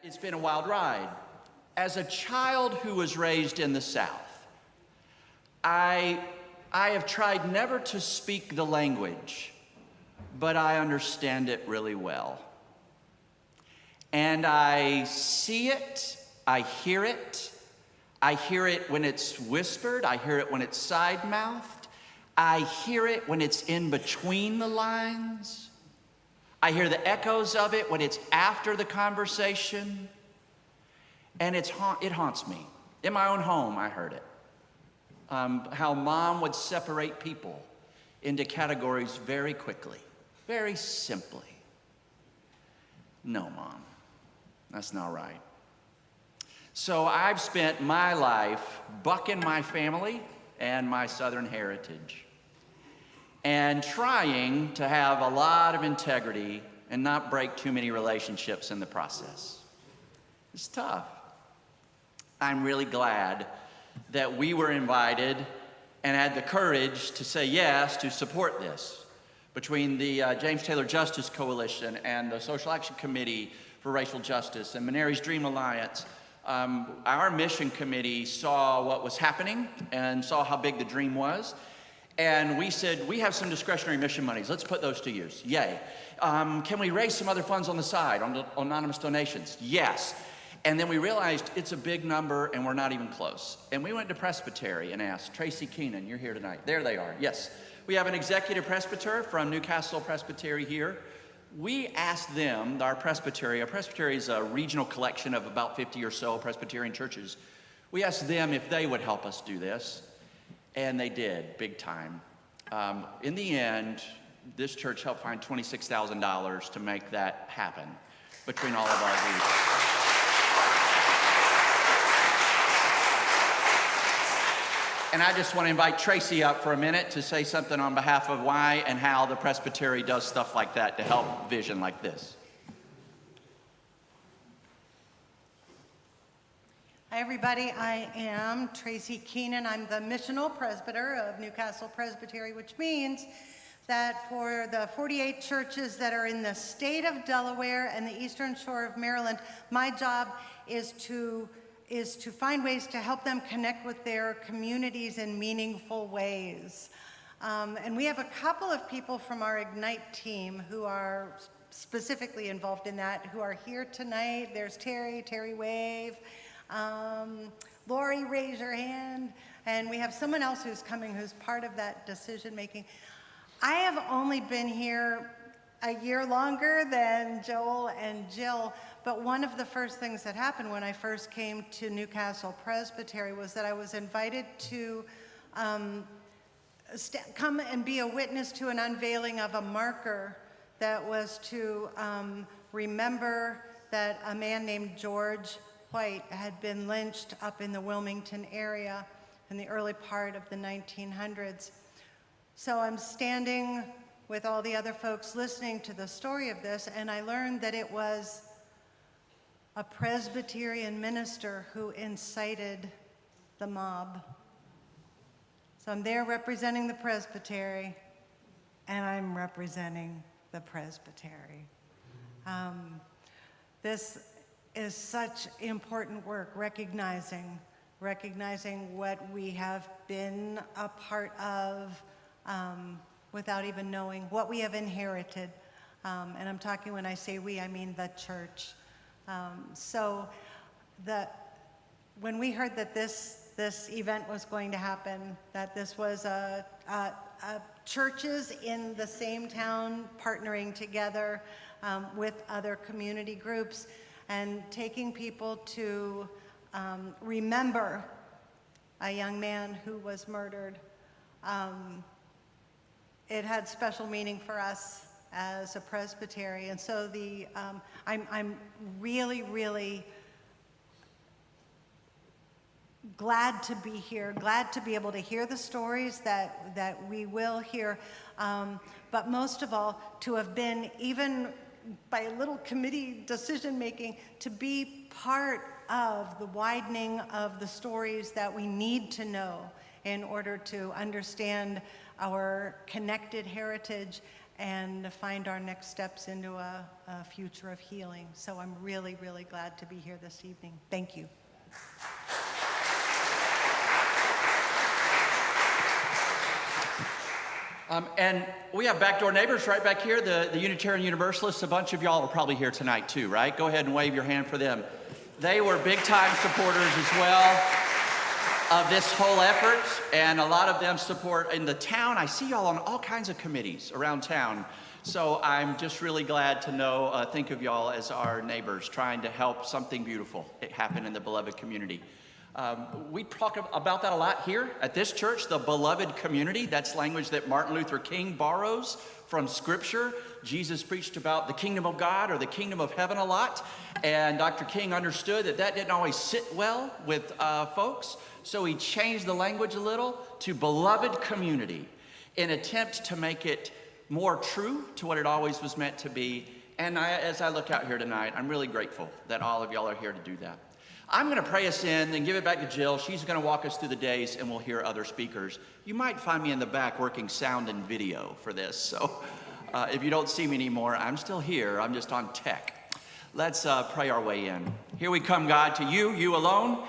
It's been a wild ride. As a child who was raised in the South, I have tried never to speak the language, but I understand it really well. And I see it, I hear it when it's whispered, I hear it when it's side-mouthed, I hear it when it's in between the lines. I hear the echoes of it when it's after the conversation, and it haunts me. In my own home, I heard it. How mom would separate people into categories very quickly, very simply. No, Mom, that's not right. So I've spent my life bucking my family and my Southern heritage, and trying to have a lot of integrity and not break too many relationships in the process. It's tough. I'm really glad that we were invited and had the courage to say yes to support this. Between the James Taylor Justice Coalition and the Social Action Committee for Racial Justice and Minarys Dream Alliance, our mission committee saw what was happening and saw how big the dream was. And we said, we have some discretionary mission monies. Let's put those to use. Yay. Can we raise some other funds on the side, on anonymous donations? Yes. And then we realized it's a big number and we're not even close. And we went to Presbyterian and asked, Tracy Keenan, you're here tonight. There they are, yes. We have an executive presbyter from Newcastle Presbytery here. We asked them, our presbytery is a regional collection of about 50 or so Presbyterian churches. We asked them if they would help us do this. And they did, big time. In the end, this church helped find $26,000 to make that happen between all of our groups. And I just want to invite Tracy up for a minute to say something on behalf of why and how the Presbytery does stuff like that to help vision like this. Hi everybody, I am Tracy Keenan. I'm the missional presbyter of Newcastle Presbytery, which means that for the 48 churches that are in the state of Delaware and the Eastern Shore of Maryland, my job is to find ways to help them connect with their communities in meaningful ways. And we have a couple of people from our Ignite team who are specifically involved in that, who are here tonight. There's Terry wave. Lori, raise your hand. And we have someone else who's coming who's part of that decision making. I have only been here a year longer than Joel and Jill, but one of the first things that happened when I first came to Newcastle Presbytery was that I was invited to come and be a witness to an unveiling of a marker that was to remember that a man named George White had been lynched up in the Wilmington area in the early part of the 1900s. So I'm standing with all the other folks listening to the story of this, and I learned that it was a Presbyterian minister who incited the mob. So I'm there representing the presbytery, and I'm representing the presbytery. This is such important work, recognizing what we have been a part of without even knowing what we have inherited. And I'm talking, when I say we, I mean the church. When we heard that this event was going to happen, that this was churches in the same town partnering together with other community groups and taking people to remember a young man who was murdered, it had special meaning for us as a presbytery. And so I'm really, really glad to be here, glad to be able to hear the stories that we will hear, but most of all, to have been, even by a little committee decision making, to be part of the widening of the stories that we need to know in order to understand our connected heritage and find our next steps into a future of healing. So I'm really, really glad to be here this evening. Thank you. And we have backdoor neighbors right back here, the Unitarian Universalists. A bunch of y'all are probably here tonight too, right? Go ahead and wave your hand for them. They were big time supporters as well of this whole effort, and a lot of them support in the town. I see y'all on all kinds of committees around town. So I'm just really glad to think of y'all as our neighbors, trying to help something beautiful happen in the beloved community. We talk about that a lot here at this church, the beloved community. That's language that Martin Luther King borrows from Scripture. Jesus preached about the kingdom of God or the kingdom of heaven a lot, and Dr. King understood that didn't always sit well with folks, so he changed the language a little to beloved community in an attempt to make it more true to what it always was meant to be. And as I look out here tonight, I'm really grateful that all of y'all are here to do that. I'm going to pray us in, then give it back to Jill. She's going to walk us through the days, and we'll hear other speakers. You might find me in the back working sound and video for this. So if you don't see me anymore, I'm still here. I'm just on tech. Let's pray our way in. Here we come, God, to you alone.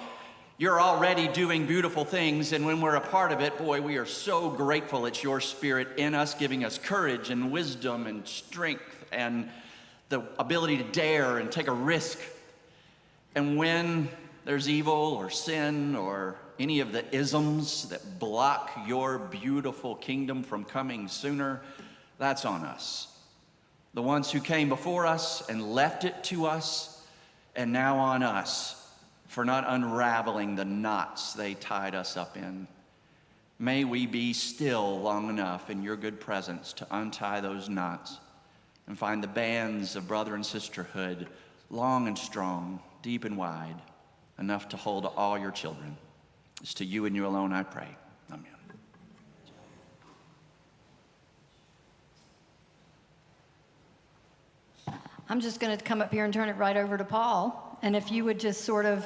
You're already doing beautiful things, and when we're a part of it, boy, we are so grateful it's your Spirit in us, giving us courage and wisdom and strength and the ability to dare and take a risk. And when there's evil or sin or any of the isms that block your beautiful kingdom from coming sooner, that's on us. The ones who came before us and left it to us, and now on us for not unraveling the knots they tied us up in. May we be still long enough in your good presence to untie those knots and find the bands of brother and sisterhood long and strong, deep and wide, enough to hold all your children. It's to you and you alone I pray. Amen. I'm just going to come up here and turn it right over to Paul. And if you would just sort of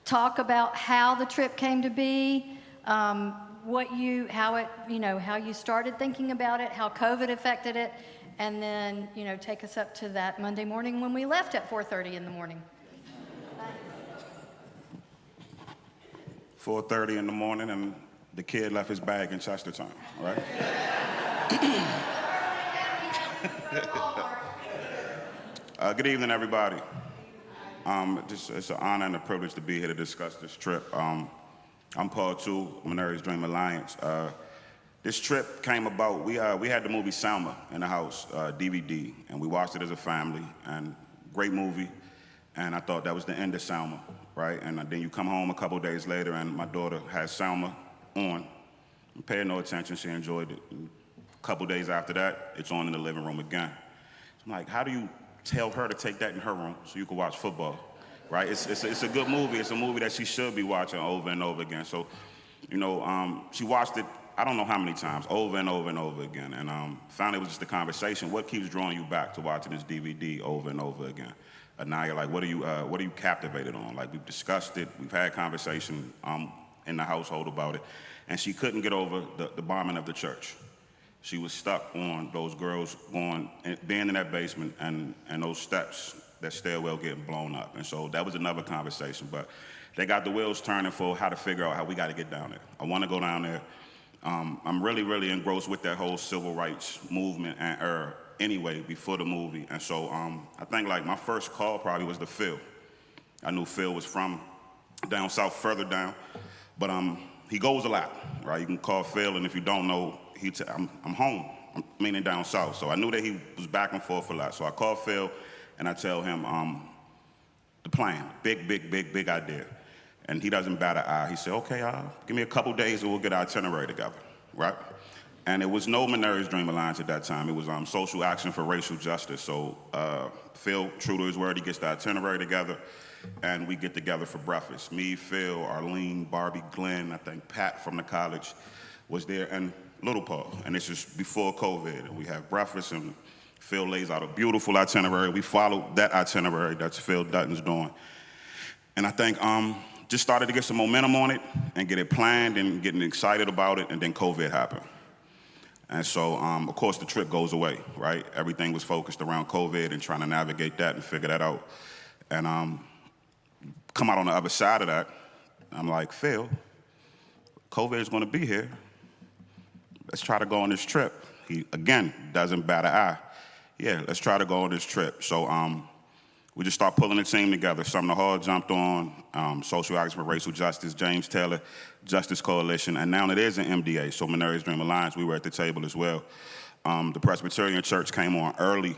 talk about how the trip came to be, how you started thinking about it, how COVID affected it, and then, take us up to that Monday morning when we left at 4:30 in the morning. 4:30 in the morning, and the kid left his bag in Chestertown, right? Good evening, everybody. It's an honor and a privilege to be here to discuss this trip. I'm Paul too, Minarys Dream Alliance. This trip came about, we had the movie Selma in the house, DVD, and we watched it as a family, and great movie, and I thought that was the end of Selma, right? And then you come home a couple days later, and my daughter has Selma on, and paid no attention, she enjoyed it. And a couple days after that, it's on in the living room again. So I'm like, how do you tell her to take that in her room so you can watch football, right? It's a good movie. It's a movie that she should be watching over and over again. So, she watched it, I don't know how many times, over and over and over again. And finally it was just a conversation. What keeps drawing you back to watching this DVD over and over again? Anaya, like, what are you captivated on? Like, we've discussed it, we've had conversation in the household about it, and she couldn't get over the bombing of the church. She was stuck on those girls being in that basement and those steps, that stairwell getting blown up. And so that was another conversation, but they got the wheels turning for how to figure out how we got to get down there. I want to go down there. I'm really, really engrossed with that whole civil rights movement anyway, before the movie. And so I think like my first call probably was to Phil. I knew Phil was from down south, further down, but he goes a lot, right? You can call Phil, and if you don't know, I'm home, meaning down south. So I knew that he was back and forth a lot. So I called Phil, and I tell him the plan, big idea. And he doesn't bat an eye. He said, okay, give me a couple days and we'll get our itinerary together, right? And it was no Minarys Dream Alliance at that time. It was Social Action for Racial Justice. So Phil, true to his word, he gets the itinerary together, and we get together for breakfast. Me, Phil, Arlene, Barbie, Glenn, I think Pat from the college was there, and Little Paul. And this is before COVID. And we have breakfast, and Phil lays out a beautiful itinerary. We followed that itinerary that's Phil Dutton's doing. And I think just started to get some momentum on it and get it planned and getting excited about it, and then COVID happened. And so, of course, the trip goes away, right? Everything was focused around COVID and trying to navigate that and figure that out. And come out on the other side of that, I'm like, Phil, COVID is going to be here. Let's try to go on this trip. He, again, doesn't bat an eye. Yeah, let's try to go on this trip. So we just start pulling the team together. Sumner Hall jumped on, Social Action for Racial Justice, James Taylor, Justice Coalition, and now it is an MDA, so Minarys Dream Alliance. We were at the table as well. The Presbyterian Church came on early.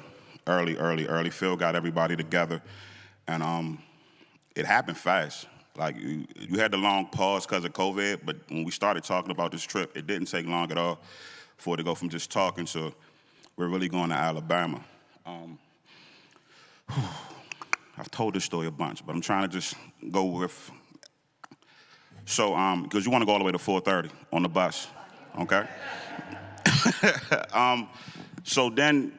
Phil got everybody together, and it happened fast. Like, you had the long pause because of COVID, but when we started talking about this trip, it didn't take long at all for it to go from just talking to we're really going to Alabama. I've told this story a bunch, but I'm trying to just go with, so, because you want to go all the way to 4:30 on the bus, okay? So then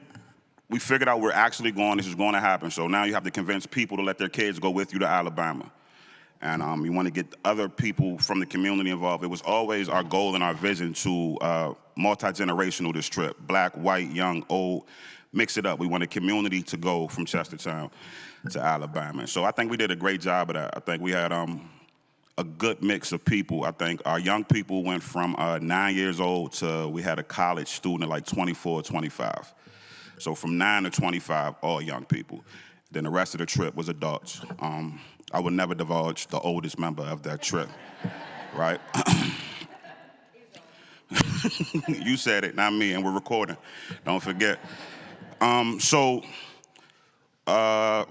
we figured out we're actually going, this is going to happen, so now you have to convince people to let their kids go with you to Alabama. And you want to get other people from the community involved. It was always our goal and our vision to multi-generational this trip, black, white, young, old, mix it up. We want a community to go from Chestertown to Alabama. So I think we did a great job of that. I think we had a good mix of people. I think our young people went from 9 years old to, we had a college student at like 24, 25. So from 9 to 25, all young people. Then the rest of the trip was adults. I would never divulge the oldest member of that trip, right? You said it, not me, and we're recording. Don't forget. So now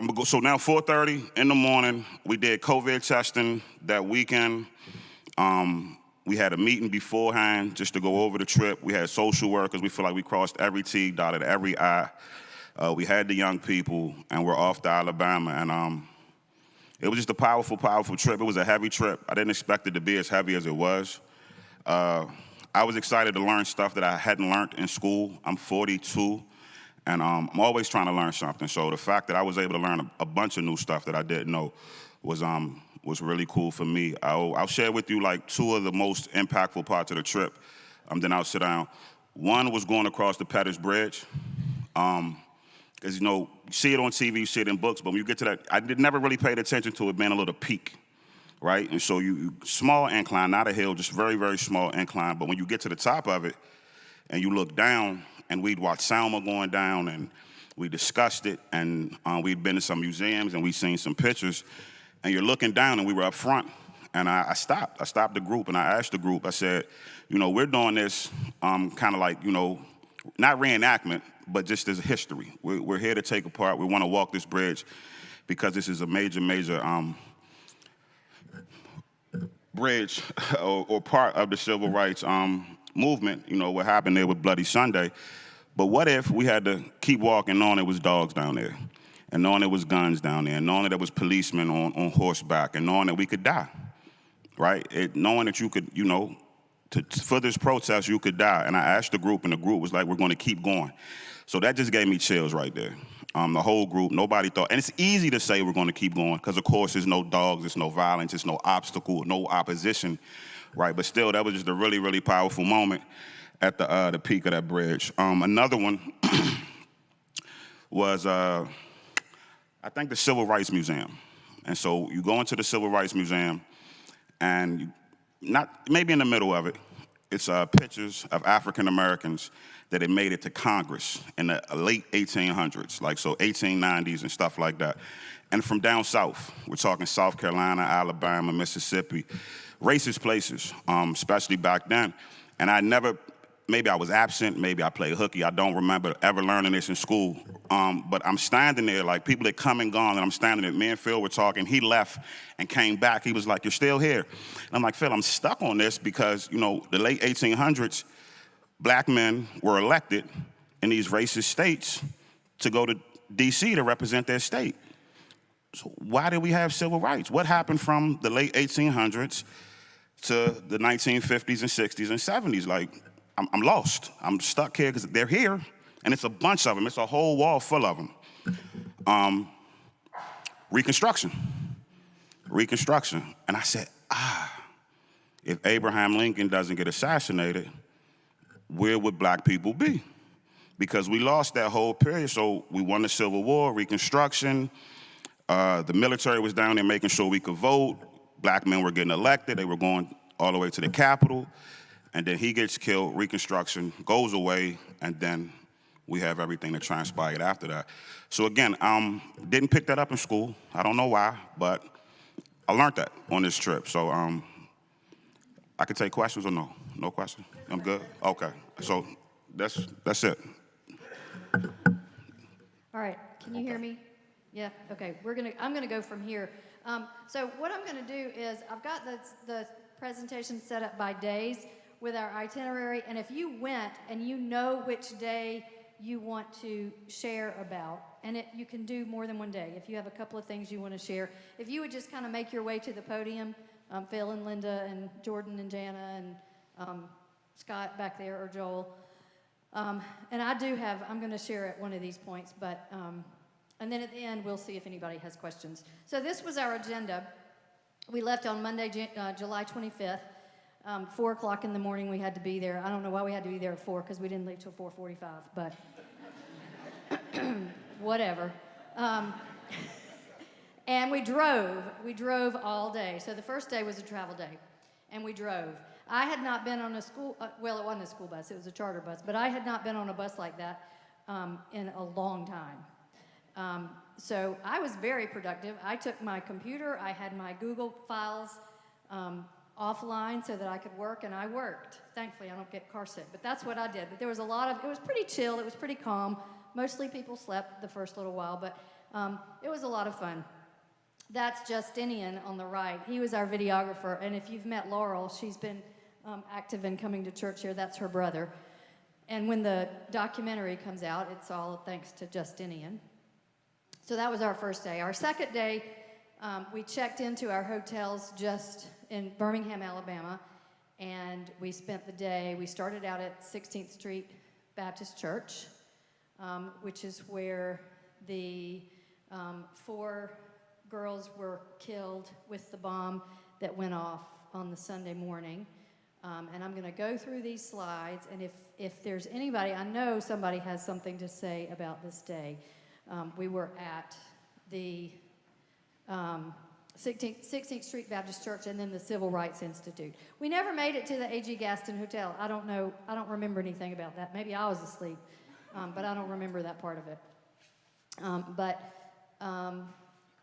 4:30 in the morning, we did COVID testing that weekend. We had a meeting beforehand just to go over the trip. We had social workers. We feel like we crossed every T, dotted every I. We had the young people, and we're off to Alabama. And it was just a powerful, powerful trip. It was a heavy trip. I didn't expect it to be as heavy as it was. I was excited to learn stuff that I hadn't learned in school. I'm 42, and I'm always trying to learn something. So the fact that I was able to learn a bunch of new stuff that I didn't know was really cool for me. I'll share with you like two of the most impactful parts of the trip. Then I'll sit down. One was going across the Pettus Bridge. Because, you see it on TV, you see it in books, but when you get to that, I never really paid attention to it being a little peak, right? And so you small incline, not a hill, just very, very small incline. But when you get to the top of it and you look down, and we'd watched Selma going down, and we discussed it, and we'd been to some museums, and we'd seen some pictures, and you're looking down, and we were up front, and I stopped. I stopped the group, and I asked the group, I said, we're doing this kind of like, not reenactment, but just as a history. We're here to take a part. We want to walk this bridge because this is a major, major bridge or part of the civil rights movement, what happened there with Bloody Sunday. But what if we had to keep walking knowing there was dogs down there, and knowing there was guns down there, and knowing that there was policemen on horseback, and knowing that we could die, right? Knowing that you could, for this protest, you could die. And I asked the group, and the group was like, we're going to keep going. So that just gave me chills right there. The whole group, nobody thought, and it's easy to say we're going to keep going because, of course, there's no dogs, there's no violence, there's no obstacle, no opposition, right? But still, that was just a really, really powerful moment at the peak of that bridge. Another one was, I think, the Civil Rights Museum. And so you go into the Civil Rights Museum, and maybe in the middle of it, it's pictures of African Americans that had made it to Congress in the late 1800s, like so 1890s and stuff like that. And from down south, we're talking South Carolina, Alabama, Mississippi, racist places, especially back then. And maybe I was absent, maybe I played hooky, I don't remember ever learning this in school. But I'm standing there, like people had come and gone, and I'm standing there, me and Phil were talking, he left and came back, he was like, you're still here. And I'm like, Phil, I'm stuck on this because, the late 1800s, black men were elected in these racist states to go to D.C. to represent their state. So why did we have civil rights? What happened from the late 1800s to the 1950s and 60s and 70s? Like, I'm lost. I'm stuck here because they're here, and it's a bunch of them. It's a whole wall full of them. Reconstruction. And I said, if Abraham Lincoln doesn't get assassinated, where would black people be? Because we lost that whole period. So we won the Civil War, Reconstruction. The military was down there making sure we could vote. Black men were getting elected. They were going all the way to the Capitol. And then he gets killed, Reconstruction goes away, and then we have everything that transpired after that. So again, didn't pick that up in school. I don't know why, but I learned that on this trip. So I can take questions or no? No question? I'm good? Okay. So that's it. All right, can you hear me? Yeah, okay, I'm gonna go from here. So what I'm gonna do is, I've got the presentation set up by days with our itinerary, and if you went and you know which day you want to share about, and you can do more than one day, if you have a couple of things you want to share, if you would just kind of make your way to the podium, Phil and Linda and Jordan and Jana and Scott back there, or Joel. And I'm going to share at one of these points, but, and then at the end, we'll see if anybody has questions. So this was our agenda. We left on Monday, July 25th. 4 o'clock in the morning, we had to be there. I don't know why we had to be there at 4, because we didn't leave till 4:45, but whatever. And we drove all day. So the first day was a travel day, and we drove. I had not been on a school, well, it wasn't a school bus, it was a charter bus, but I had not been on a bus like that in a long time. So I was very productive. I took my computer, I had my Google files offline so that I could work, and I worked. Thankfully, I don't get car sick, but that's what I did. But there was it was pretty chill, it was pretty calm. Mostly people slept the first little while, but it was a lot of fun. That's Justinian on the right. He was our videographer, and if you've met Laurel, she's been active in coming to church here. That's her brother. And when the documentary comes out, it's all thanks to Justinian. So that was our first day. Our second day, we checked into our hotels just in Birmingham, Alabama, and we spent the day. We started out at 16th Street Baptist Church, which is where the 4 girls were killed with the bomb that went off on the Sunday morning. And I'm going to go through these slides, and if there's anybody, I know somebody has something to say about this day. We were at the 16th Street Baptist Church and then the Civil Rights Institute. We never made it to the A.G. Gaston Hotel. I don't know, I don't remember anything about that. Maybe I was asleep, but I don't remember that part of it.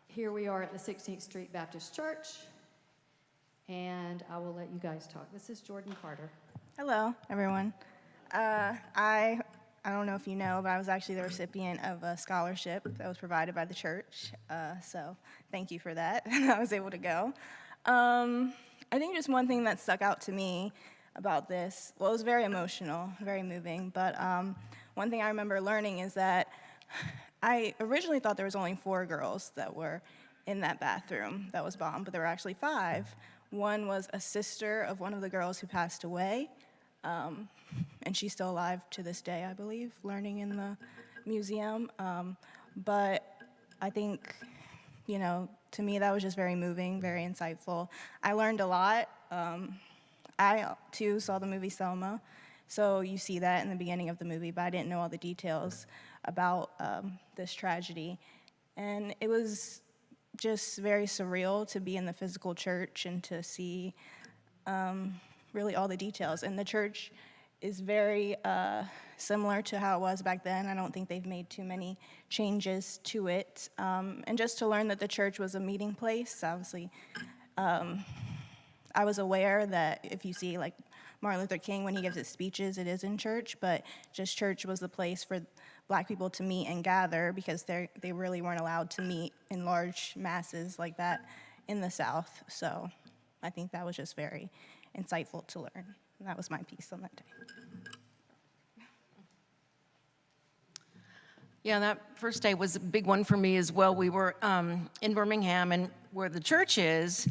Here we are at the 16th Street Baptist Church, and I will let you guys talk. This is Jordan Carter. Hello, everyone. I don't know if you know, but I was actually the recipient of a scholarship that was provided by the church, so thank you for that. I was able to go. I think just one thing that stuck out to me about this, well, it was very emotional, very moving, but one thing I remember learning is that I originally thought there was only 4 girls that were in that bathroom that was bombed, but there were actually 5. One was a sister of one of the girls who passed away, and she's still alive to this day, I believe, learning in the museum. But I think, you know, to me that was just very moving, very insightful. I learned a lot. I, too, saw the movie Selma, so you see that in the beginning of the movie, but I didn't know all the details about this tragedy. And it was just very surreal to be in the physical church and to see really all the details. And the church is very similar to how it was back then. I don't think they've made too many changes to it. And just to learn that the church was a meeting place, obviously, I was aware that if you see like Martin Luther King, when he gives his speeches, it is in church, but just church was the place for Black people to meet and gather, because they really weren't allowed to meet in large masses like that in the South. So I think that was just very insightful to learn. And that was my piece on that day. Yeah, that first day was a big one for me as well. We were in Birmingham, and where the church is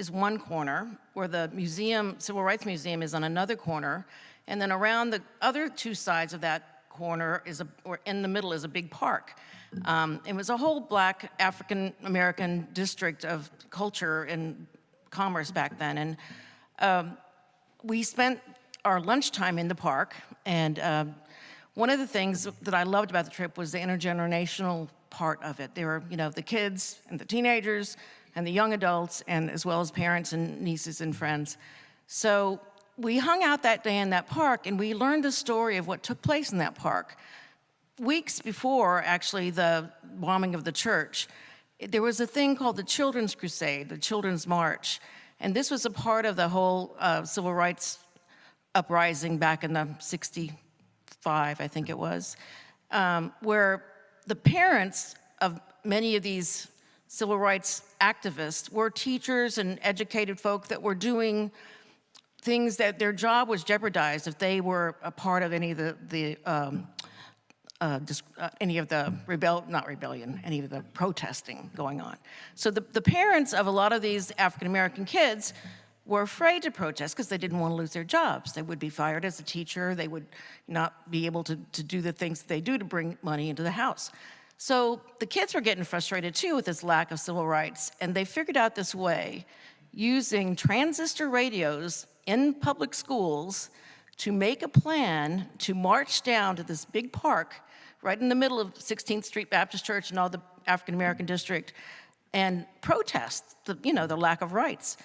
one corner, where the museum, Civil Rights Museum, is on another corner, and then around the other 2 sides of that corner or in the middle is a big park. It was a whole Black African-American district of culture and commerce back then, and we spent our lunchtime in the park, and one of the things that I loved about the trip was the intergenerational part of it. There were, the kids and the teenagers and the young adults, and as well as parents and nieces and friends. So we hung out that day in that park, and we learned the story of what took place in that park. Weeks before, actually, the bombing of the church, there was a thing called the Children's Crusade, the Children's March, and this was a part of the whole civil rights uprising back in the 65, I think it was, where the parents of many of these civil rights activists were teachers and educated folk that were doing things that their job was jeopardized if they were a part of any of any of the protesting going on. So the parents of a lot of these African American kids were afraid to protest because they didn't want to lose their jobs. They would be fired as a teacher. They would not be able to do the things that they do to bring money into the house. So the kids were getting frustrated too with this lack of civil rights, and they figured out this way using transistor radios in public schools to make a plan to march down to this big park right in the middle of 16th Street Baptist Church and all the African American district and protest the lack of rights.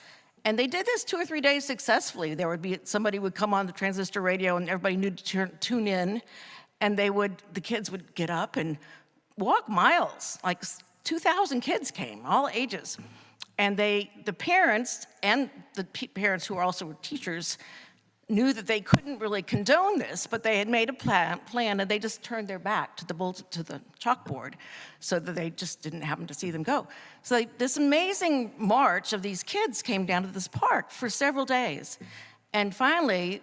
And they did this 2 or 3 days successfully. Somebody would come on the transistor radio and everybody knew to tune in, and the kids would get up and walk miles. Like 2,000 kids came, all ages. And the parents and the parents who are also teachers knew that they couldn't really condone this, but they had made a plan and they just turned their back to the chalkboard so that they just didn't happen to see them go. So this amazing march of these kids came down to this park for several days. And finally,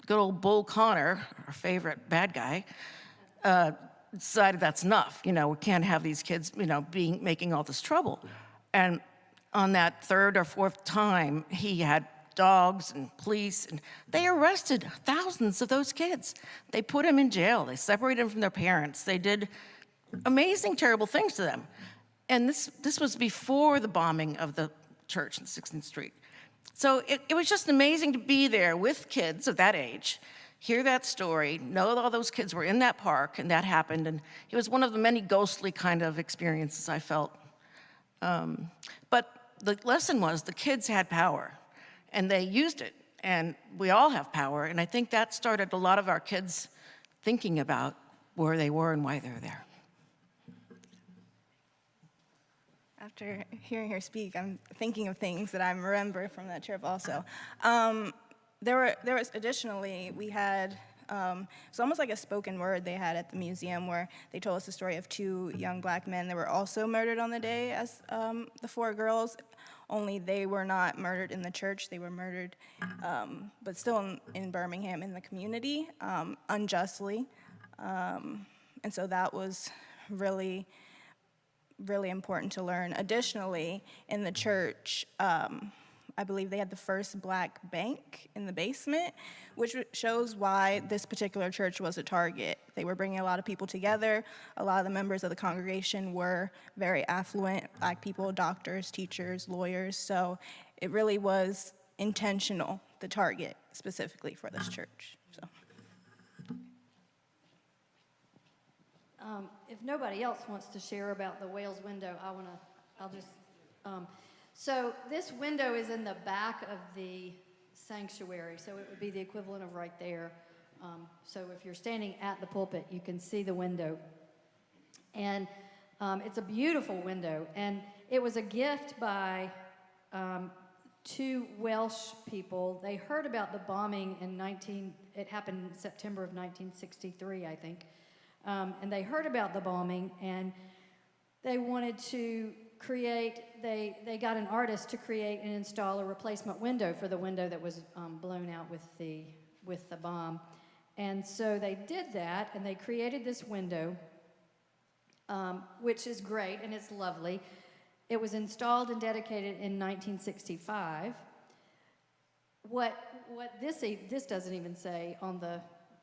good old Bull Connor, our favorite bad guy, decided that's enough. We can't have these kids, making all this trouble. And on that third or fourth time, he had dogs and police, and they arrested thousands of those kids. They put them in jail. They separated them from their parents. They did amazing, terrible things to them. And this was before the bombing of the church in 16th Street. So it was just amazing to be there with kids of that age, hear that story, know that all those kids were in that park, and that happened. And it was one of the many ghostly kind of experiences I felt. But the lesson was the kids had power, and they used it, and we all have power, and I think that started a lot of our kids thinking about where they were and why they were there. After hearing her speak, I'm thinking of things that I remember from that trip also. There was additionally, we had, it's almost like a spoken word they had at the museum where they told us the story of 2 young black men that were also murdered on the day as the 4 girls, only they were not murdered in the church. They were murdered, but still in Birmingham in the community, unjustly. And so that was really, really important to learn. Additionally, in the church, I believe they had the first black bank in the basement, which shows why this particular church was a target. They were bringing a lot of people together. A lot of the members of the congregation were very affluent, black people, doctors, teachers, lawyers. So it really was intentional, the target specifically for this church. So. If nobody else wants to share about the Wales window, I'll just, so this window is in the back of the sanctuary, so it would be the equivalent of right there. So if you're standing at the pulpit, you can see the window. And it's a beautiful window, and it was a gift by 2 Welsh people. They heard about the bombing it happened in September of 1963, I think. And they heard about the bombing, and they wanted to they got an artist to create and install a replacement window for the window that was blown out with the bomb. And so they did that, and they created this window, which is great, and it's lovely. It was installed and dedicated in 1965. What this doesn't even say on the,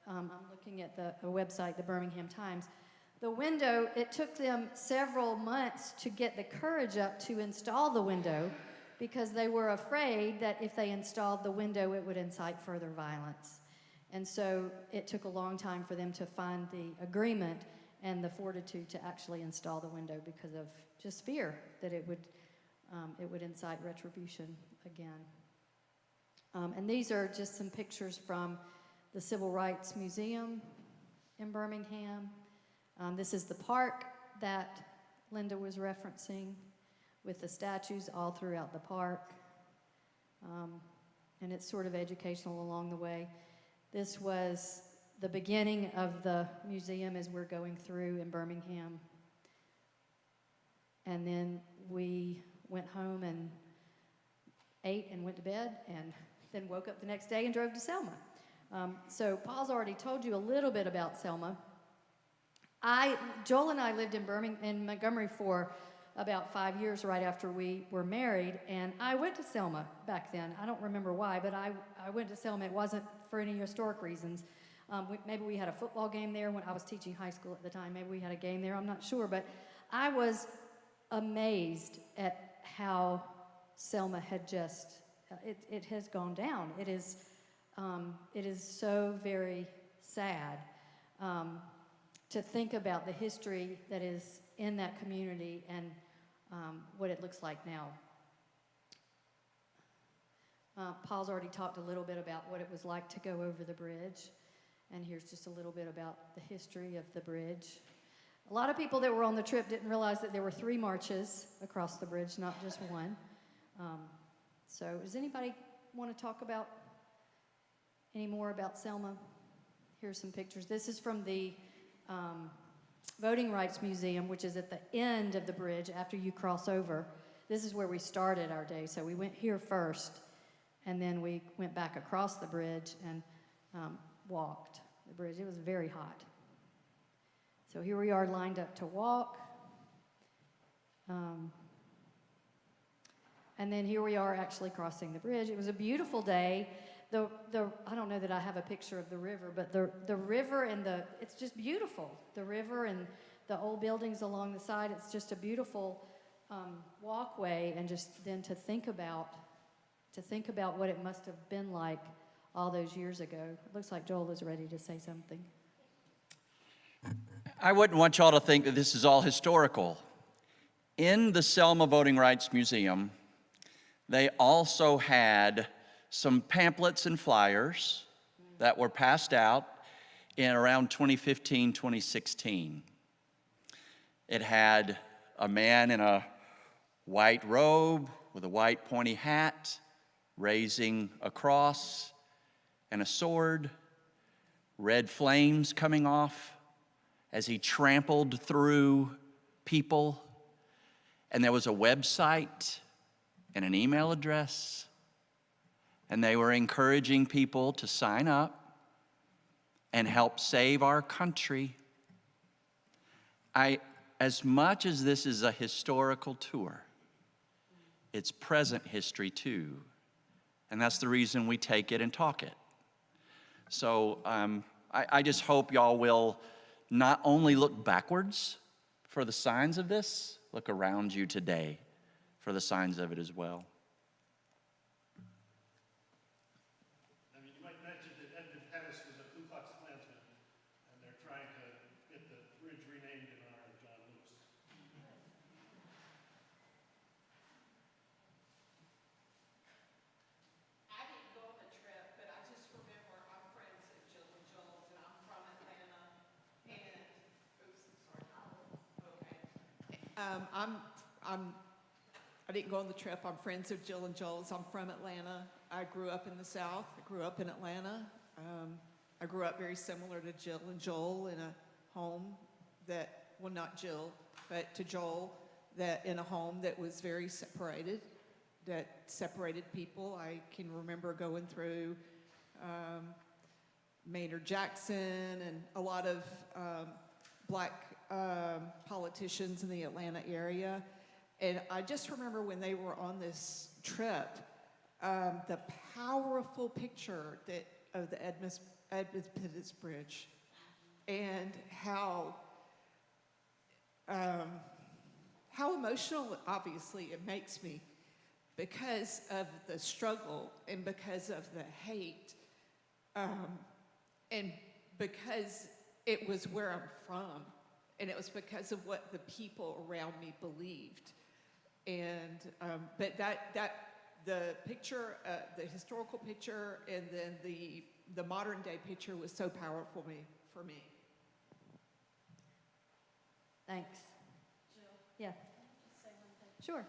I'm looking at the website, the Birmingham Times. The window, it took them several months to get the courage up to install the window because they were afraid that if they installed the window, it would incite further violence. And so it took a long time for them to find the agreement and the fortitude to actually install the window because of just fear that it would incite retribution again. And these are just some pictures from the Civil Rights Museum in Birmingham. This is the park that Linda was referencing with the statues all throughout the park. And it's sort of educational along the way. This was the beginning of the museum as we're going through in Birmingham. And then we went home and ate and went to bed and then woke up the next day and drove to Selma. So Paul's already told you a little bit about Selma. Joel and I lived in Montgomery for about 5 years right after we were married, and I went to Selma back then. I don't remember why, but I went to Selma. It wasn't for any historic reasons. Maybe we had a football game there when I was teaching high school at the time. Maybe we had a game there, I'm not sure, but I was amazed at how Selma had just, it has gone down. It is so very sad to think about the history that is in that community and what it looks like now. Paul's already talked a little bit about what it was like to go over the bridge, and here's just a little bit about the history of the bridge. A lot of people that were on the trip didn't realize that there were 3 marches across the bridge, not just one. So does anybody want to talk about any more about Selma? Here's some pictures. This is from the Voting Rights Museum, which is at the end of the bridge after you cross over. This is where we started our day. So we went here first, and then we went back across the bridge and walked the bridge. It was very hot. So here we are lined up to walk. And then here we are actually crossing the bridge. It was a beautiful day. I don't know that I have a picture of the river, but the river and it's just beautiful. The river and the old buildings along the side, it's just a beautiful walkway, and just then to think about what it must have been like all those years ago. It looks like Joel is ready to say something. I wouldn't want y'all to think that this is all historical. In the Selma Voting Rights Museum, they also had some pamphlets and flyers that were passed out in around 2015, 2016. It had a man in a white robe with a white pointy hat raising a cross and a sword, red flames coming off as he trampled through people. And there was a website and an email address, and they were encouraging people to sign up and help save our country. As much as this is a historical tour, it's present history too, and that's the reason we take it and talk it. So I just hope y'all will not only look backwards for the signs of this, look around you today for the signs of it as well. I mean, you might mention that Edmund Pettus was a Ku Klux Klansman, and they're trying to get the bridge renamed in honor of John Lewis. I didn't go on the trip, but I just remember I'm friends at Jill and Joel's, and I'm from Atlanta. And oops, I'm sorry. Okay. I didn't go on the trip. I'm friends of Jill and Joel's. I'm from Atlanta. I grew up in the South. I grew up in Atlanta. I grew up very similar to Jill and Joel in a home that, well, not Jill, but to Joel, that in a home that was very separated, that separated people. I can remember going through Maynard Jackson and a lot of black politicians in the Atlanta area. And I just remember when they were on this trip, the powerful picture of the Edmund Pettus Bridge, and how emotional, obviously, it makes me because of the struggle and because of the hate And because it was where I'm from, and it was because of what the people around me believed. And, but the picture, the historical picture, and then the modern day picture was so powerful for me. Thanks. Yeah. Sure.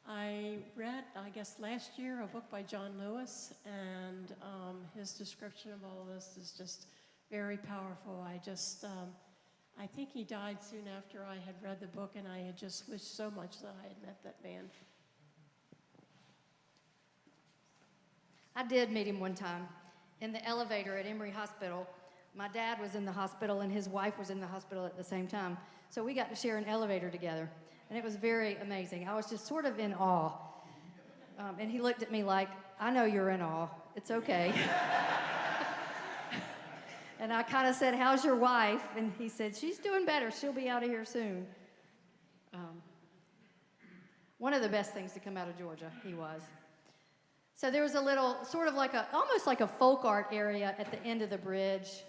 I read, I guess last year, a book by John Lewis, and his description of all of this is just very powerful. I think he died soon after I had read the book, and I had just wished so much that I had met that man. I did meet him one time in the elevator at Emory Hospital. My dad was in the hospital and his wife was in the hospital at the same time. So we got to share an elevator together. And it was very amazing. I was just sort of in awe. And he looked at me like, I know you're in awe. It's okay. And I kind of said, how's your wife? And he said, she's doing better. She'll be out of here soon. One of the best things to come out of Georgia, he was. So there was a little, sort of like almost like a folk art area at the end of the bridge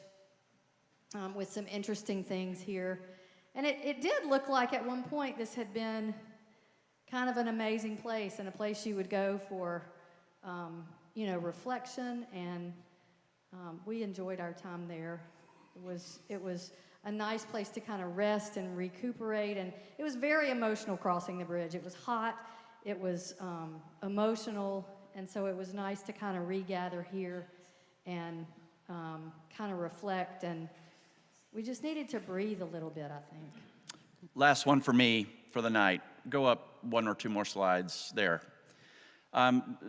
with some interesting things here. And it did look like at one point this had been kind of an amazing place and a place you would go for, reflection. And we enjoyed our time there. It was a nice place to kind of rest and recuperate. And it was very emotional crossing the bridge. It was hot. It was emotional. And so it was nice to kind of regather here and kind of reflect. And we just needed to breathe a little bit, I think. Last one for me for the night. Go up one or two more slides there.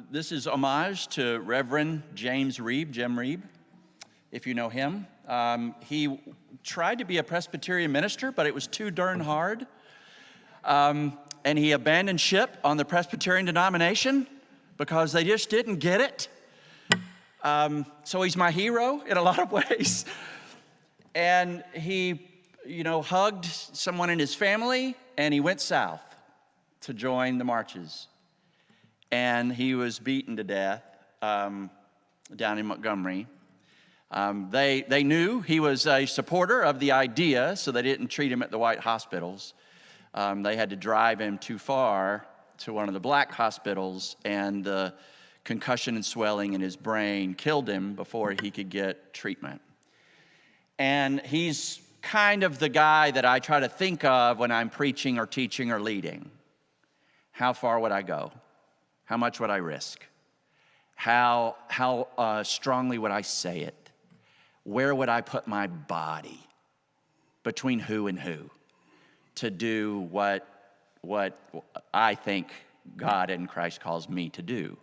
This is homage to Reverend James Reeb, Jim Reeb, if you know him. He tried to be a Presbyterian minister, but it was too darn hard. And he abandoned ship on the Presbyterian denomination because they just didn't get it. So he's my hero in a lot of ways. And he, hugged someone in his family, and he went south to join the marches. And he was beaten to death down in Montgomery. They knew he was a supporter of the idea, so they didn't treat him at the white hospitals. They had to drive him too far to one of the black hospitals, and the concussion and swelling in his brain killed him before he could get treatment. And he's kind of the guy that I try to think of when I'm preaching or teaching or leading. How far would I go? How much would I risk? How strongly would I say it? Where would I put my body? Between who and who? To do what I think God and Christ calls me to do.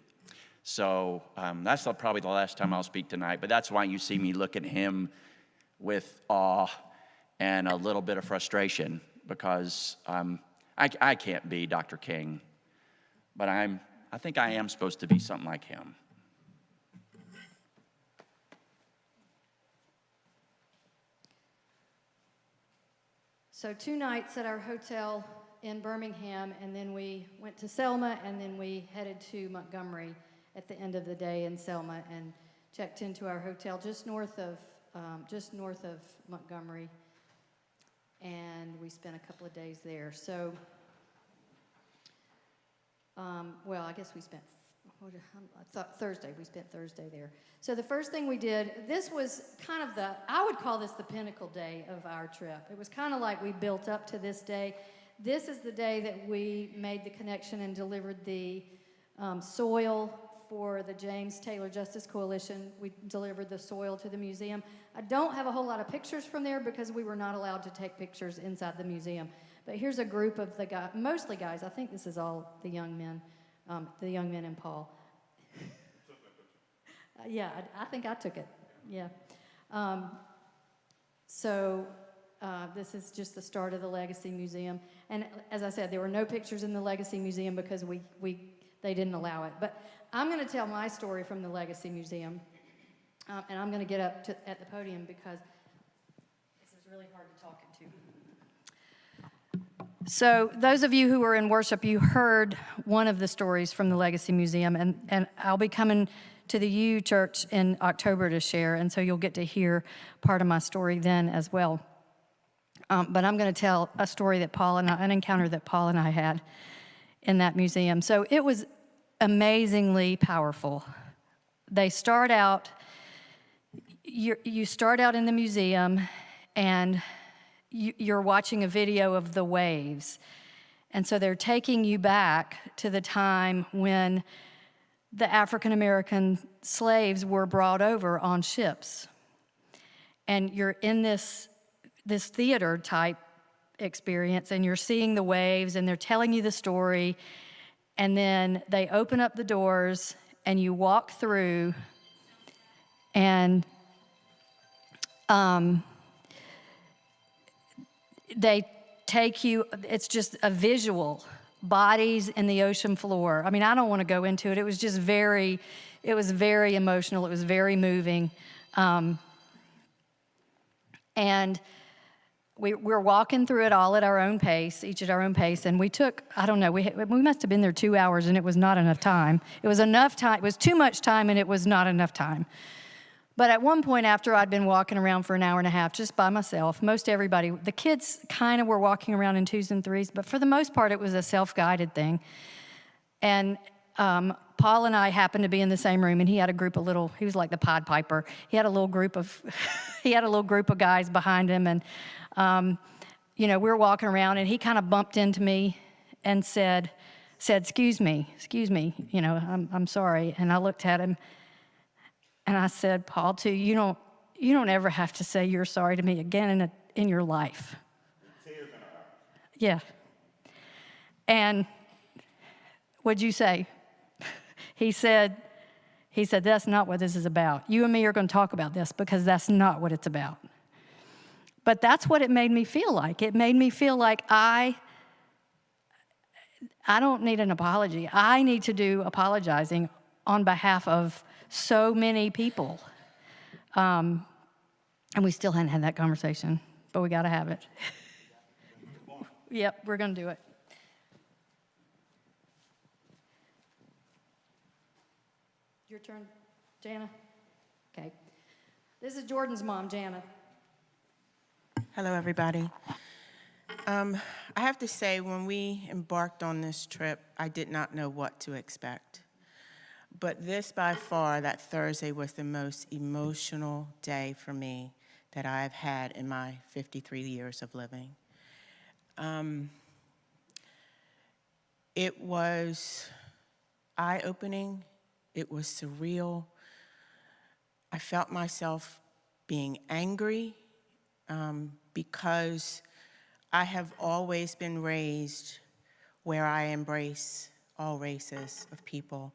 So that's probably the last time I'll speak tonight, but that's why you see me look at him with awe and a little bit of frustration, because I can't be Dr. King, but I think I am supposed to be something like him. So 2 nights at our hotel in Birmingham, and then we went to Selma, and then we headed to Montgomery at the end of the day in Selma and checked into our hotel just north of Montgomery, and we spent a couple of days there. So, I guess we spent Thursday. We spent Thursday there. So the first thing we did, this was kind of I would call this the pinnacle day of our trip. It was kind of like we built up to this day. This is the day that we made the connection and delivered the soil for the James Taylor Justice Coalition. We delivered the soil to the museum. I don't have a whole lot of pictures from there because we were not allowed to take pictures inside the museum. But here's a group of the guys, mostly guys. I think this is all the young men and Paul. Yeah, I think I took it. Yeah. This is just the start of the Legacy Museum. And as I said, there were no pictures in the Legacy Museum because they didn't allow it. But I'm going to tell my story from the Legacy Museum. And I'm going to get up at the podium because this is really hard to talk into. So those of you who were in worship, you heard one of the stories from the Legacy Museum. And I'll be coming to the U Church in October to share, and so you'll get to hear part of my story then as well. But I'm going to tell a story that an encounter that Paul and I had in that museum. So it was amazingly powerful. They start out, you start out in the museum, and you're watching a video of the waves. And so they're taking you back to the time when the African American slaves were brought over on ships. And you're in this theater type experience, and you're seeing the waves, and they're telling you the story, and then they open up the doors, and you walk through, and they take you, it's just a visual, bodies in the ocean floor. I mean, I don't want to go into it. It was just very emotional. It was very moving. And we're walking through it all at our own pace, each at our own pace. And we took, I don't know, we must have been there 2 hours, and it was not enough time. It was enough time. It was too much time, and it was not enough time. But at one point, after I'd been walking around for an hour and a half just by myself, most everybody, the kids kind of were walking around in twos and threes, but for the most part, it was a self-guided thing. And Paul and I happened to be in the same room, and he had a group of he was like the Pied Piper. He had a little group of, guys behind him, and we were walking around, and he kind of bumped into me and said, excuse me, I'm sorry. And I looked at him, and I said, Paul, too, you don't ever have to say you're sorry to me again in your life. Tears in her eyes. Yeah. And what'd you say? He said, that's not what this is about. You and me are going to talk about this because that's not what it's about. But that's what it made me feel like. It made me feel like I don't need an apology. I need to do apologizing on behalf of so many people. And we still hadn't had that conversation, but we got to have it. Yep, we're going to do it. Your turn, Jana. Okay. This is Jordan's mom, Jana. Hello, everybody. I have to say, when we embarked on this trip, I did not know what to expect. But this, by far, that Thursday was the most emotional day for me that I've had in my 53 years of living. It was eye-opening. It was surreal. I felt myself being angry because I have always been raised where I embrace all races of people.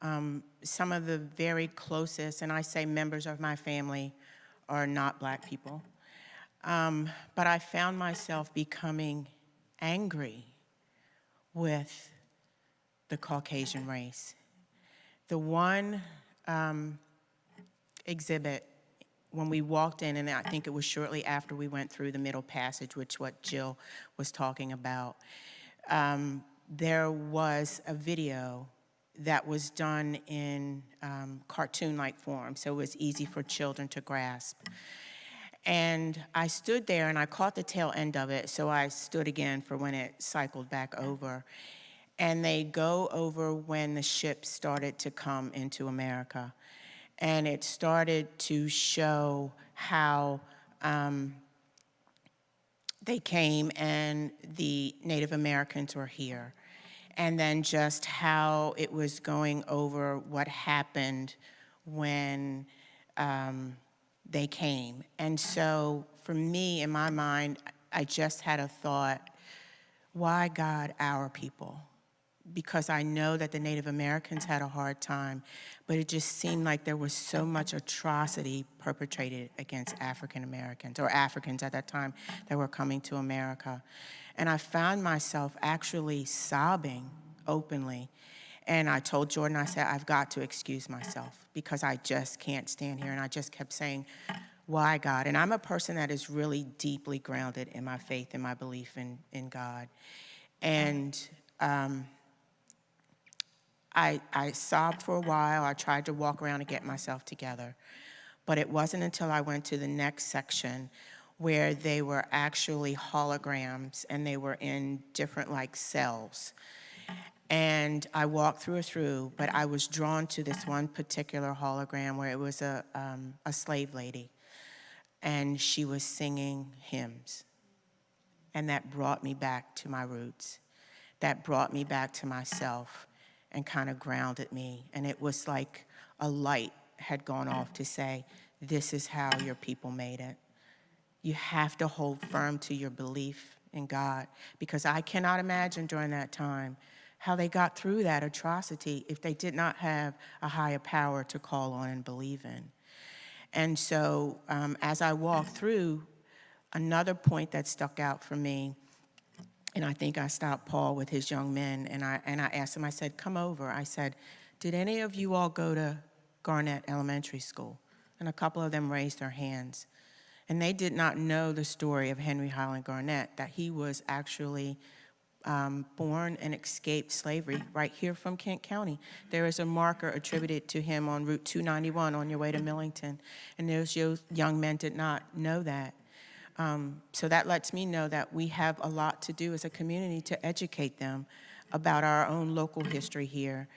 Some of the very closest, and I say members of my family, are not Black people. But I found myself becoming angry with the Caucasian race. The one exhibit, when we walked in, and I think it was shortly after we went through the middle passage, which what Jill was talking about, there was a video that was done in cartoon-like form, so it was easy for children to grasp. And I stood there, and I caught the tail end of it, so I stood again for when it cycled back over. And they go over when the ship started to come into America. And it started to show how they came and the Native Americans were here. And then just how it was going over what happened when they came. And so for me, in my mind, I just had a thought, why God, our people? Because I know that the Native Americans had a hard time, but it just seemed like there was so much atrocity perpetrated against African Americans, or Africans at that time, that were coming to America. And I found myself actually sobbing openly. And I told Jordan, I said, I've got to excuse myself because I just can't stand here. And I just kept saying, why God? And I'm a person that is really deeply grounded in my faith and my belief in God. And I sobbed for a while. I tried to walk around and get myself together. But it wasn't until I went to the next section where they were actually holograms and they were in different like cells. And I walked through, but I was drawn to this one particular hologram where it was a slave lady, and she was singing hymns. And that brought me back to my roots. That brought me back to myself and kind of grounded me. And it was like a light had gone off to say, this is how your people made it. You have to hold firm to your belief in God, because I cannot imagine during that time how they got through that atrocity if they did not have a higher power to call on and believe in. And so as I walked through, another point that stuck out for me, and I think I stopped Paul with his young men, and I asked him, I said, come over. I said, did any of you all go to Garnett Elementary School? And a couple of them raised their hands. And they did not know the story of Henry Highland Garnett, that he was actually born and escaped slavery right here from Kent County. There is a marker attributed to him on Route 291 on your way to Millington. And those young men did not know that. So that lets me know that we have a lot to do as a community to educate them about our own local history here.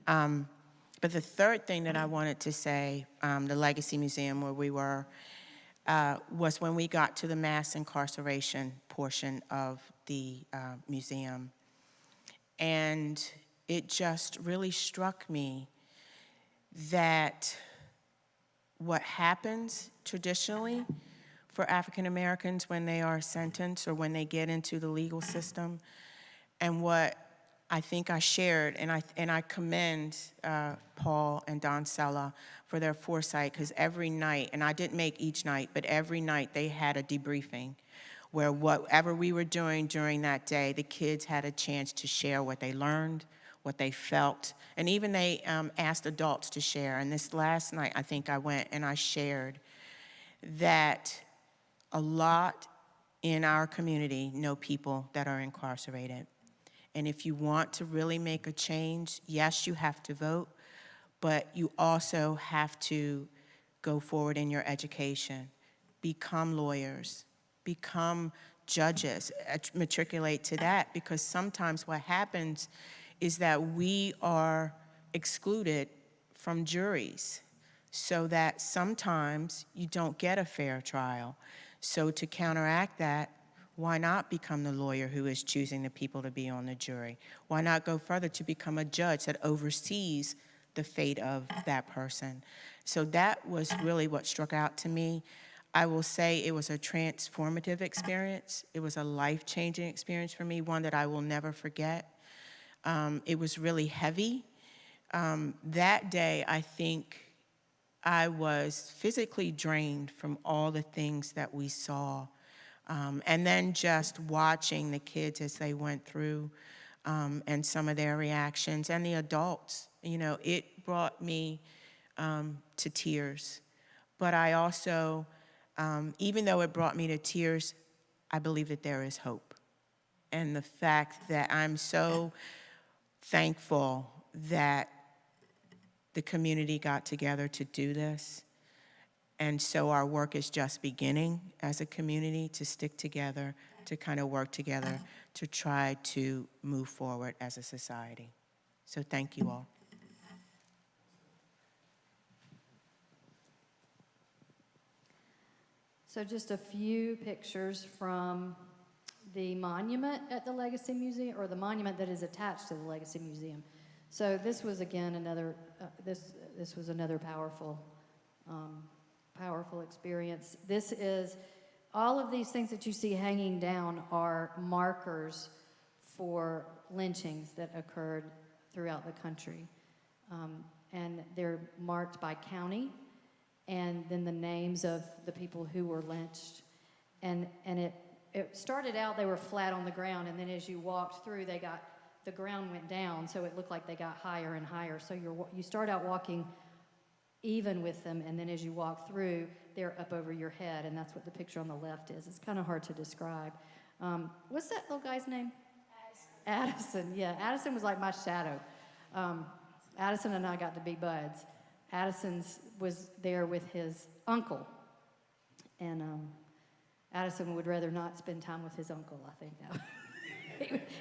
But the third thing that I wanted to say, the Legacy Museum where we were, was when we got to the mass incarceration portion of the museum. And it just really struck me that what happens traditionally for African Americans when they are sentenced or when they get into the legal system, and what I think I shared, and I commend Paul and Don Sella for their foresight, because every night, and I didn't make each night, but every night they had a debriefing where whatever we were doing during that day, the kids had a chance to share what they learned, what they felt, and even they asked adults to share. And this last night, I think I went and I shared that a lot in our community know people that are incarcerated. And if you want to really make a change, yes, you have to vote, but you also have to go forward in your education, become lawyers, become judges, matriculate to that, because sometimes what happens is that we are excluded from juries, so that sometimes you don't get a fair trial. So to counteract that, why not become the lawyer who is choosing the people to be on the jury? Why not go further to become a judge that oversees the fate of that person? So that was really what struck out to me. I will say it was a transformative experience. It was a life-changing experience for me, one that I will never forget. It was really heavy. That day, I think I was physically drained from all the things that we saw. And then just watching the kids as they went through and some of their reactions, and the adults, you know, it brought me to tears. But I also, even though it brought me to tears, I believe that there is hope. And the fact that I'm so thankful that the community got together to do this. And so our work is just beginning as a community to stick together, to kind of work together, to try to move forward as a society. So thank you all. So just a few pictures from the monument at the Legacy Museum, or the monument that is attached to the Legacy Museum. So this was again another, this was another powerful experience. This is, all of these things that you see hanging down are markers for lynchings that occurred throughout the country. And they're marked by county, and then the names of the people who were lynched. And it started out, they were flat on the ground, and then as you walked through, the ground went down, so it looked like they got higher and higher. So you start out walking even with them, and then as you walk through, they're up over your head, and that's what the picture on the left is. It's kind of hard to describe. What's that little guy's name? Addison, yeah. Addison was like my shadow. Addison and I got to be buds. Addison's was there with his uncle, and Addison would rather not spend time with his uncle, I think.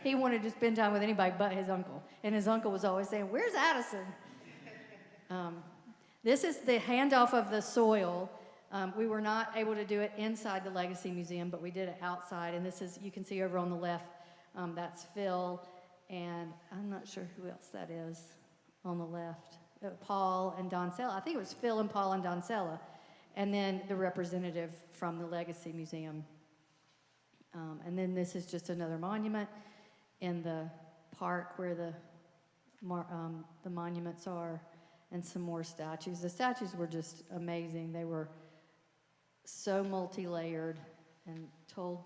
He wanted to spend time with anybody but his uncle, and his uncle was always saying, "Where's Addison?" This is the handoff of the soil. We were not able to do it inside the Legacy Museum, but we did it outside, and this is, you can see over on the left, that's Phil, and I'm not sure who else that is on the left. Paul and Doncella. I think it was Phil and Paul and Doncella, and then the representative from the Legacy Museum. And then this is just another monument in the park where the monuments are, and some more statues. The statues were just amazing. They were so multi-layered and told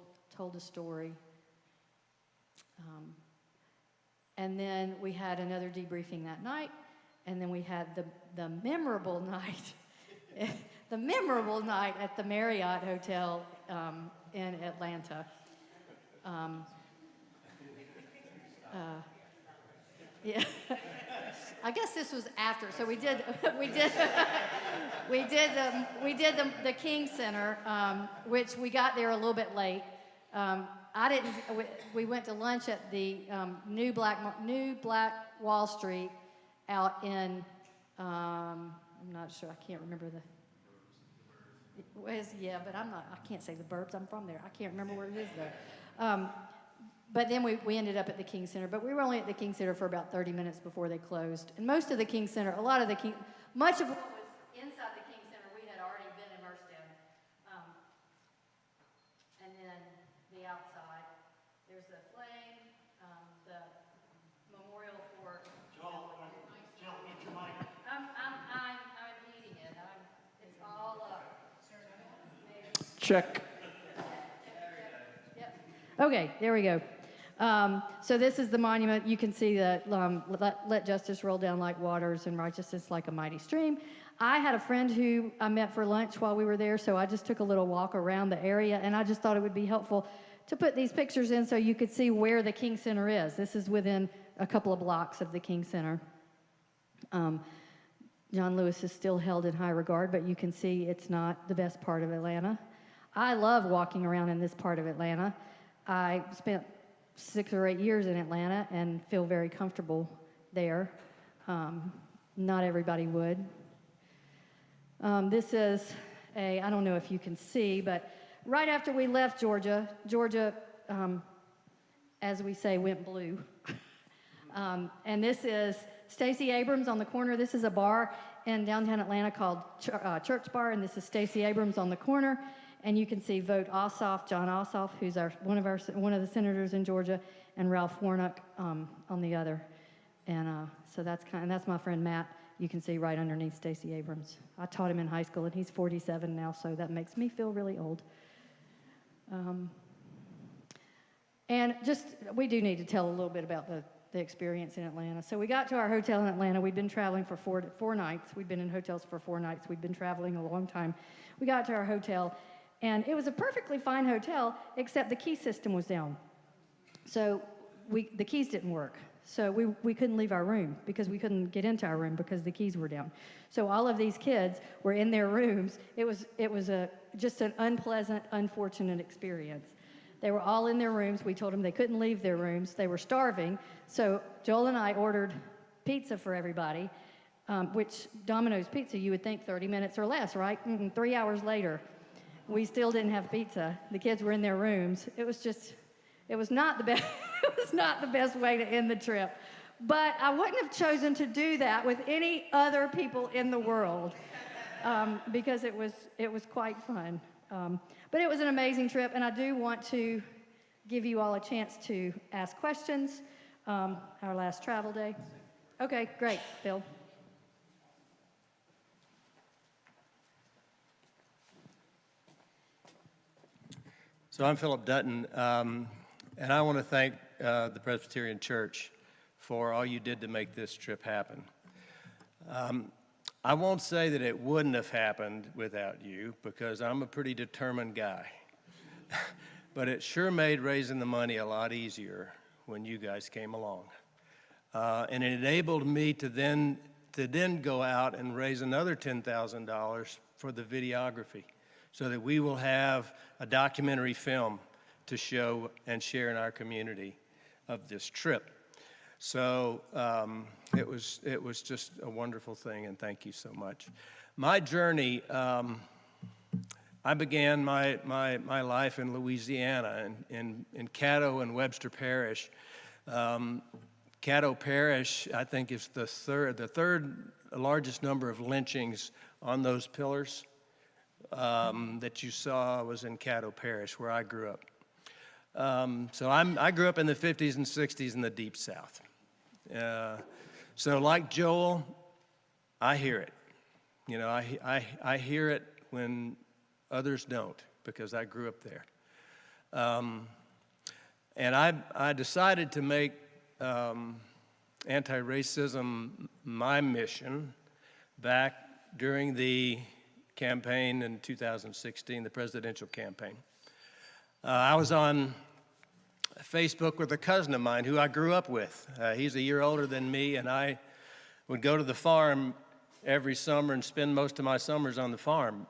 a story. And then we had another debriefing that night, and then we had the memorable night, the memorable night at the Marriott Hotel in Atlanta. Yeah, I guess this was after. So we did the King Center, which we got there a little bit late. We went to lunch at the New Black Wall Street out in, I'm not sure, I can't remember but I can't say the Burbs, I'm from there. I can't remember where it is though. But then we ended up at the King Center, but we were only at the King Center for about 30 minutes before they closed. And most of the King Center, much of what was inside the King Center we had already been immersed in. And then the outside, there's the flame, the memorial for... Joel, eat your mic. I'm eating it. It's all up. Check. Yep. Okay, there we go. So this is the monument. You can see that let justice roll down like waters and righteousness like a mighty stream. I had a friend who I met for lunch while we were there, so I just took a little walk around the area, and I just thought it would be helpful to put these pictures in so you could see where the King Center is. This is within a couple of blocks of the King Center. John Lewis is still held in high regard, but you can see it's not the best part of Atlanta. I love walking around in this part of Atlanta. I spent 6 or 8 years in Atlanta and feel very comfortable there. Not everybody would. This is I don't know if you can see, but right after we left Georgia, as we say, went blue. And this is Stacey Abrams on the corner. This is a bar in downtown Atlanta called Church Bar, and this is Stacey Abrams on the corner. And you can see Vote Ossoff, John Ossoff, who's one of the senators in Georgia, and Ralph Warnock on the other. And so that's my friend Matt. You can see right underneath Stacey Abrams. I taught him in high school, and he's 47 now, so that makes me feel really old. And we do need to tell a little bit about the experience in Atlanta. So we got to our hotel in Atlanta. We'd been traveling for four nights. We'd been in hotels for 4 nights. We'd been traveling a long time. We got to our hotel, and it was a perfectly fine hotel, except the key system was down. So the keys didn't work. So we couldn't leave our room because we couldn't get into our room because the keys were down. So all of these kids were in their rooms. It was just an unpleasant, unfortunate experience. They were all in their rooms. We told them they couldn't leave their rooms. They were starving. So Joel and I ordered pizza for everybody, which Domino's Pizza, you would think 30 minutes or less, right? 3 hours later, we still didn't have pizza. The kids were in their rooms. It was not the best. It was not the best way to end the trip. But I wouldn't have chosen to do that with any other people in the world because it was quite fun. But it was an amazing trip, and I do want to give you all a chance to ask questions. Our last travel day. Okay, great, Bill. So I'm Philip Dutton, and I want to thank the Presbyterian Church for all you did to make this trip happen. I won't say that it wouldn't have happened without you, because I'm a pretty determined guy. But it sure made raising the money a lot easier when you guys came along. And it enabled me to then go out and raise another $10,000 for the videography, so that we will have a documentary film to show and share in our community of this trip. So it was just a wonderful thing, and thank you so much. My journey, I began my life in Louisiana, in Caddo and Webster Parish. Caddo Parish, I think, is the third largest number of lynchings on those pillars that you saw was in Caddo Parish, where I grew up. So I grew up in the 50s and 60s in the Deep South. So like Joel, I hear it. You know, I hear it when others don't, because I grew up there. And I decided to make anti-racism my mission back during the campaign in 2016, the presidential campaign. I was on Facebook with a cousin of mine who I grew up with. He's a year older than me, and I would go to the farm every summer and spend most of my summers on the farm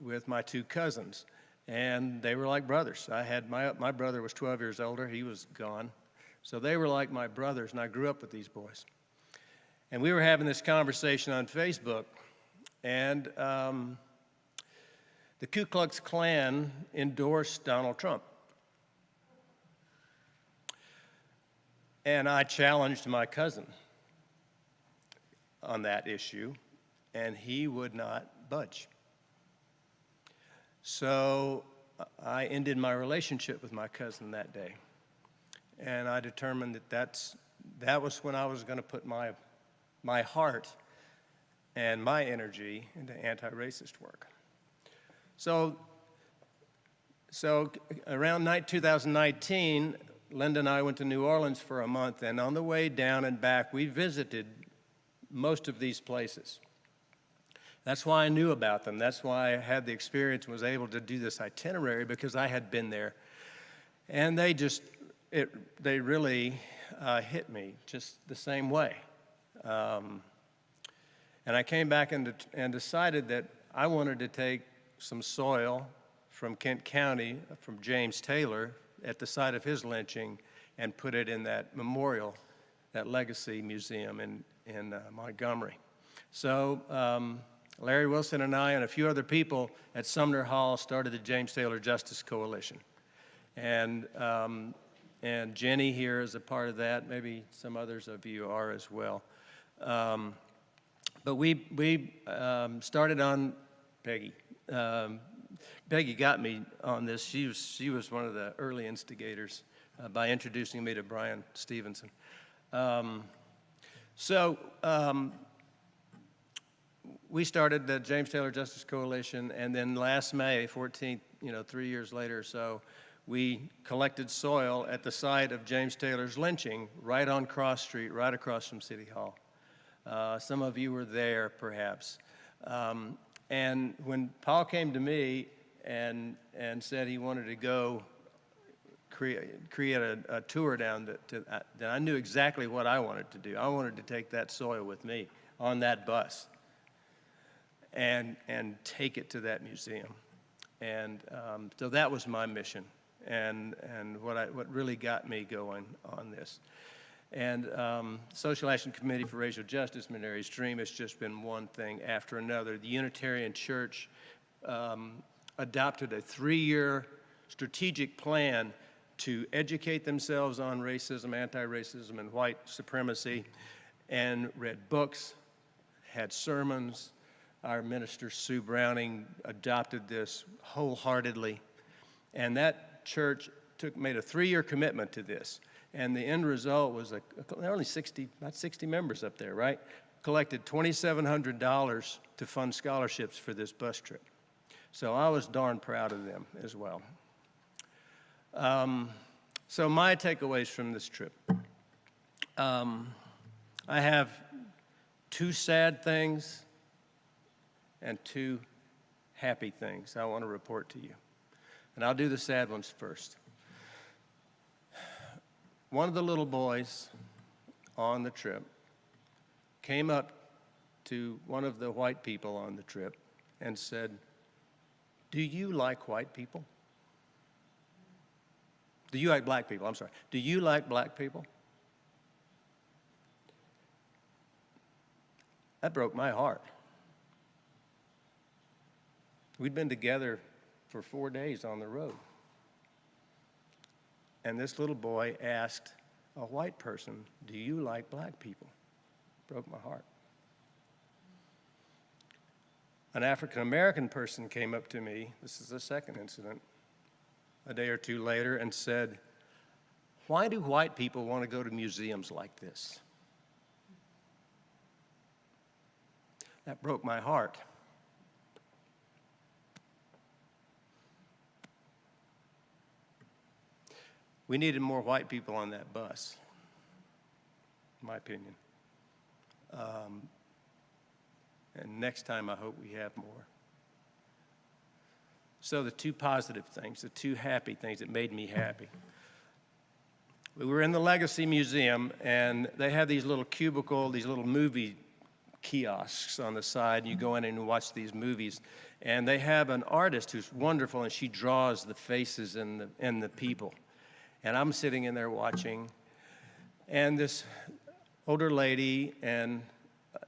with my two cousins. And they were like brothers. I had my brother was 12 years older. He was gone. So they were like my brothers, and I grew up with these boys. And we were having this conversation on Facebook, and the Ku Klux Klan endorsed Donald Trump. And I challenged my cousin on that issue, and he would not budge. So I ended my relationship with my cousin that day. And I determined that was when I was going to put my heart and my energy into anti-racist work. So around 2019, Linda and I went to New Orleans for a month, and on the way down and back, we visited most of these places. That's why I knew about them. That's why I had the experience and was able to do this itinerary, because I had been there. And they really hit me just the same way. And I came back and decided that I wanted to take some soil from Kent County, from James Taylor, at the site of his lynching, and put it in that memorial, that legacy museum in Montgomery. So Larry Wilson and I and a few other people at Sumner Hall started the James Taylor Justice Coalition. And Jenny here is a part of that. Maybe some others of you are as well. But we started on Peggy. Peggy got me on this. She was one of the early instigators by introducing me to Brian Stevenson. We started the James Taylor Justice Coalition, and then last May 14th, 3 years later or so, we collected soil at the site of James Taylor's lynching, right on Cross Street, right across from City Hall. Some of you were there, perhaps. And when Paul came to me and said he wanted to go create a tour down then I knew exactly what I wanted to do. I wanted to take that soil with me on that bus and take it to that museum. And so that was my mission, and what really got me going on this. And Social Action Committee for Racial Justice, Minarys Dream, has just been one thing after another. The Unitarian Church adopted a 3-year strategic plan to educate themselves on racism, anti-racism, and white supremacy, and read books, had sermons. Our minister, Sue Browning, adopted this wholeheartedly. And that church made a 3-year commitment to this. And the end result was only about 60 members up there, right? Collected $2,700 to fund scholarships for this bus trip. So I was darn proud of them as well. So my takeaways from this trip. I have 2 sad things and 2 happy things I want to report to you. And I'll do the sad ones first. One of the little boys on the trip came up to one of the white people on the trip and said, "Do you like white people? Do you like black people? I'm sorry. Do you like black people?" That broke my heart. We'd been together for 4 days on the road. And this little boy asked a white person, "Do you like black people?" Broke my heart. An African American person came up to me, this is the second incident, a day or two later, and said, "Why do white people want to go to museums like this?" That broke my heart. We needed more white people on that bus, in my opinion. And next time, I hope we have more. So the two positive things, the two happy things that made me happy. We were in the Legacy Museum, and they have these little these little movie kiosks on the side. You go in and watch these movies. And they have an artist who's wonderful, and she draws the faces and the people. And I'm sitting in there watching, and this older lady, and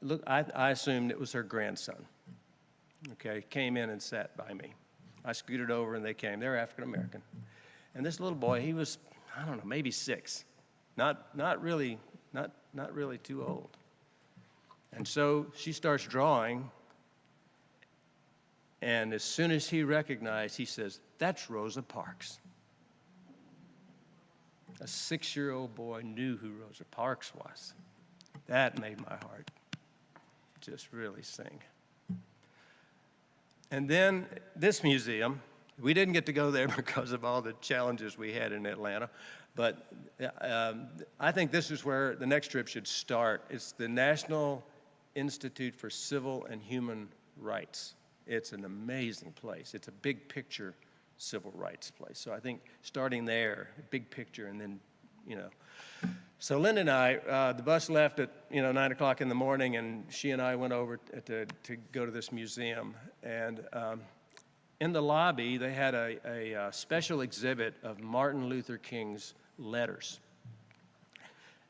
look, I assumed it was her grandson, okay, came in and sat by me. I scooted over, and they came. They're African American. And this little boy, he was, I don't know, maybe 6, not really too old. And so she starts drawing, and as soon as he recognized, he says, "That's Rosa Parks." A 6-year-old boy knew who Rosa Parks was. That made my heart just really sing. And then this museum, we didn't get to go there because of all the challenges we had in Atlanta, but I think this is where the next trip should start. It's the National Institute for Civil and Human Rights. It's an amazing place. It's a big picture civil rights place. So I think starting there, big picture, and then, you know. So Linda and I, the bus left at 9 o'clock in the morning, and she and I went over to go to this museum. And in the lobby, they had a special exhibit of Martin Luther King's letters.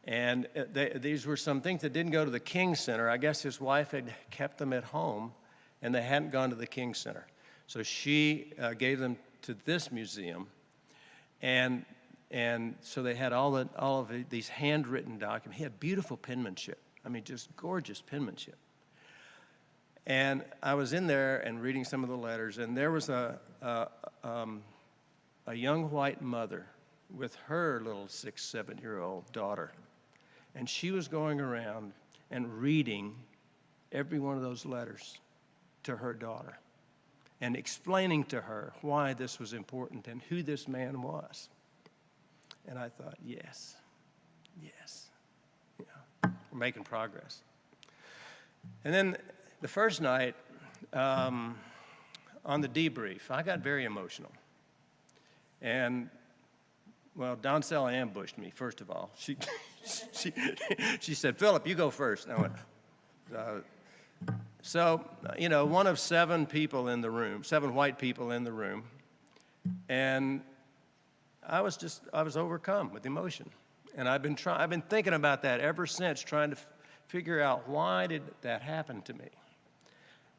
And these were some things that didn't go to the King Center. I guess his wife had kept them at home, and they hadn't gone to the King Center. So she gave them to this museum, and so they had all of these handwritten documents. He had beautiful penmanship. I mean, just gorgeous penmanship. And I was in there and reading some of the letters, and there was a young white mother with her little 6, 7-year-old daughter, and she was going around and reading every one of those letters to her daughter, and explaining to her why this was important and who this man was. And I thought, yes, we're making progress. And then the first night, on the debrief, I got very emotional. And, well, Doncella ambushed me, first of all. She said, "Philip, you go first." And I went, So, one of 7 people in the room, 7 white people in the room, and I was overcome with emotion. And I've been thinking about that ever since, trying to figure out why did that happen to me.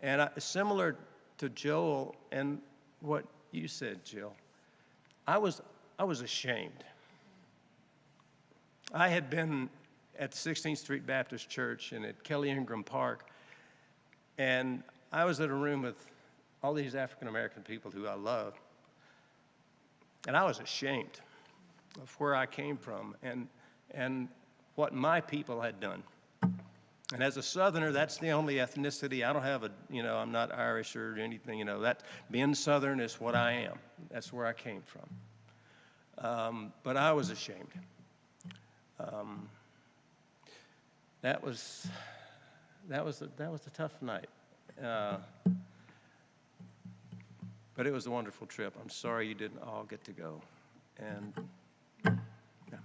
And similar to Joel and what you said, Jill, I was ashamed. I had been at the 16th Street Baptist Church and at Kelly Ingram Park, and I was in a room with all these African American people who I love, and I was ashamed of where I came from and what my people had done. And as a Southerner, that's the only ethnicity. I don't have I'm not Irish or anything, that being Southern is what I am. That's where I came from. But I was ashamed. That was a tough night. But it was a wonderful trip. I'm sorry you didn't all get to go. And yeah.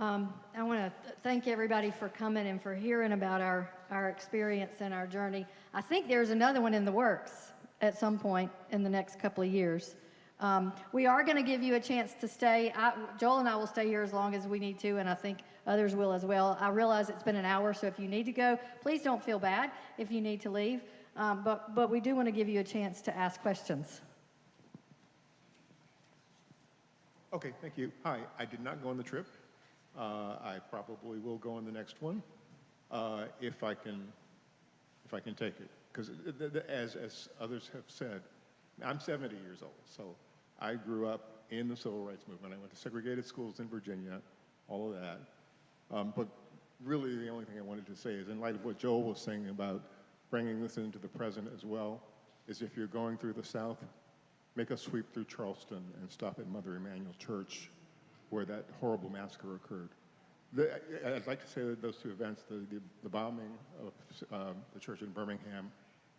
I want to thank everybody for coming and for hearing about our experience and our journey. I think there's another one in the works at some point in the next couple of years. We are going to give you a chance to stay. Joel and I will stay here as long as we need to, and I think others will as well. I realize it's been an hour, so if you need to go, please don't feel bad if you need to leave. But we do want to give you a chance to ask questions. Okay, thank you. Hi, I did not go on the trip. I probably will go on the next one if I can take it. Because as others have said, I'm 70 years old, so I grew up in the civil rights movement. I went to segregated schools in Virginia, all of that. But really the only thing I wanted to say is, in light of what Joel was saying about bringing this into the present as well, is if you're going through the South, make a sweep through Charleston and stop at Mother Emanuel Church, where that horrible massacre occurred. I'd like to say that those two events, the bombing of the church in Birmingham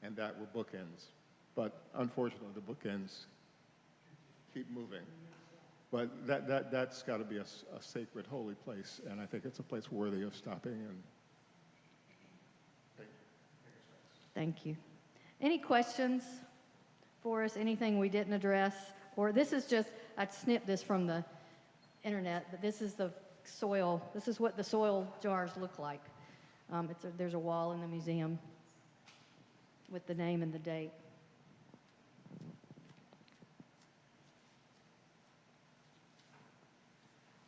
and that were bookends. But unfortunately, the bookends keep moving. But that's got to be a sacred, holy place, and I think it's a place worthy of stopping. And Thank you. Any questions for us? Anything we didn't address? Or this is just, I snipped this from the internet, but this is the soil. This is what the soil jars look like. There's a wall in the museum with the name and the date.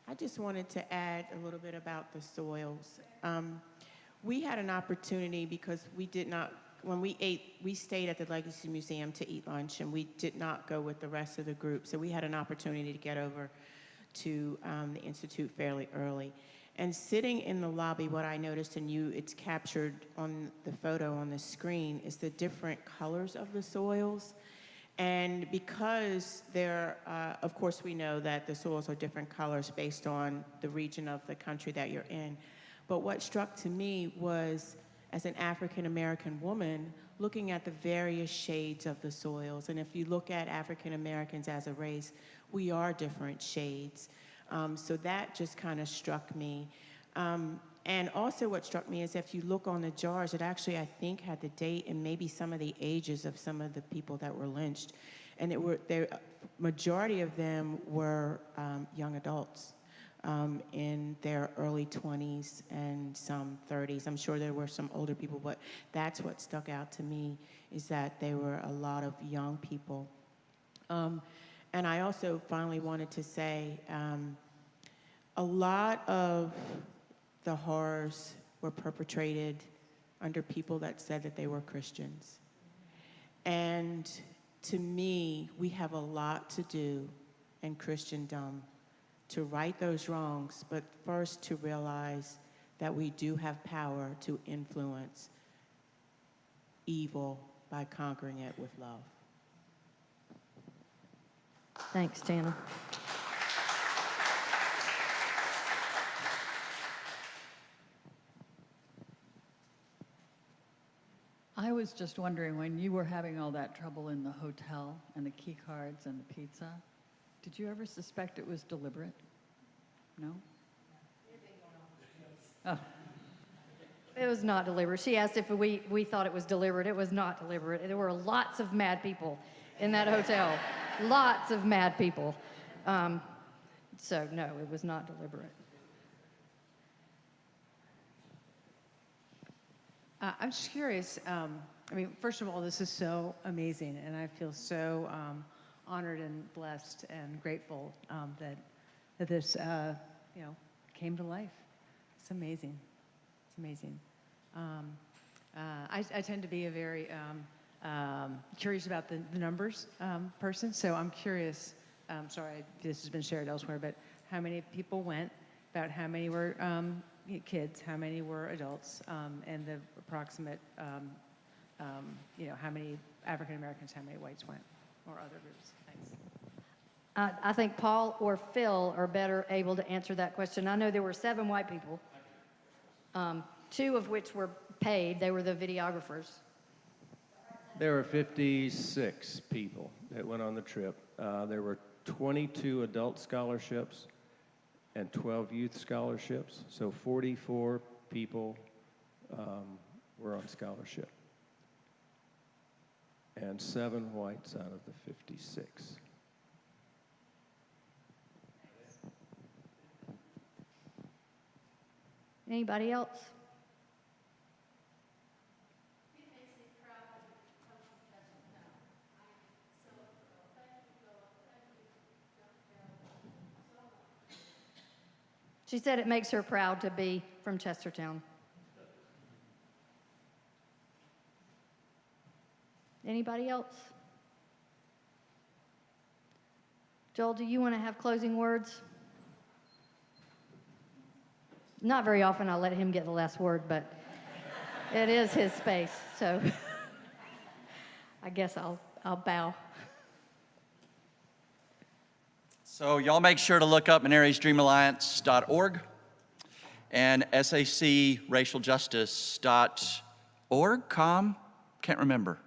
I just wanted to add a little bit about the soils. We had an opportunity because we did not, when we ate, we stayed at the Legacy Museum to eat lunch, and we did not go with the rest of the group. So we had an opportunity to get over to the Institute fairly early. And sitting in the lobby, what I noticed, and it's captured on the photo on the screen, is the different colors of the soils. And because of course we know that the soils are different colors based on the region of the country that you're in. But what struck to me was, as an African-American woman, looking at the various shades of the soils. And if you look at African-Americans as a race, we are different shades. So that just kind of struck me. And also what struck me is if you look on the jars, it actually, I think, had the date and maybe some of the ages of some of the people that were lynched. And the majority of them were young adults in their early 20s and some 30s. I'm sure there were some older people, but that's what stuck out to me, is that they were a lot of young people. And I also finally wanted to say, a lot of the horrors were perpetrated under people that said that they were Christians. And to me, we have a lot to do in Christendom to right those wrongs, but first to realize that we do have power to influence evil by conquering it with love. Thanks, Tana. I was just wondering, when you were having all that trouble in the hotel and the key cards and the pizza, did you ever suspect it was deliberate? No? Oh. It was not deliberate. She asked if we thought it was deliberate. It was not deliberate. There were lots of mad people in that hotel. Lots of mad people. So no, it was not deliberate. I'm just curious. I mean, first of all, this is so amazing, and I feel so honored and blessed and grateful that this, came to life. It's amazing. It's amazing. I tend to be a very curious about the numbers person, so I'm curious. Sorry, this has been shared elsewhere, but how many people went? About how many were kids, how many were adults, and the approximate, how many African Americans, how many whites went, or other groups. Thanks. I think Paul or Phil are better able to answer that question. I know there were 7 white people, 2 of which were paid. They were the videographers. There were 56 people that went on the trip. There were 22 adult scholarships and 12 youth scholarships. So 44 people were on scholarship, and 7 whites out of the 56. Anybody else? She said it makes her proud to be from Chestertown. Anybody else? Joel, do you want to have closing words? Not very often I'll let him get the last word, but it is his space, so I guess I'll bow. So y'all make sure to look up MinarysDreamAlliance.org and SACRacialJustice.org, can't remember.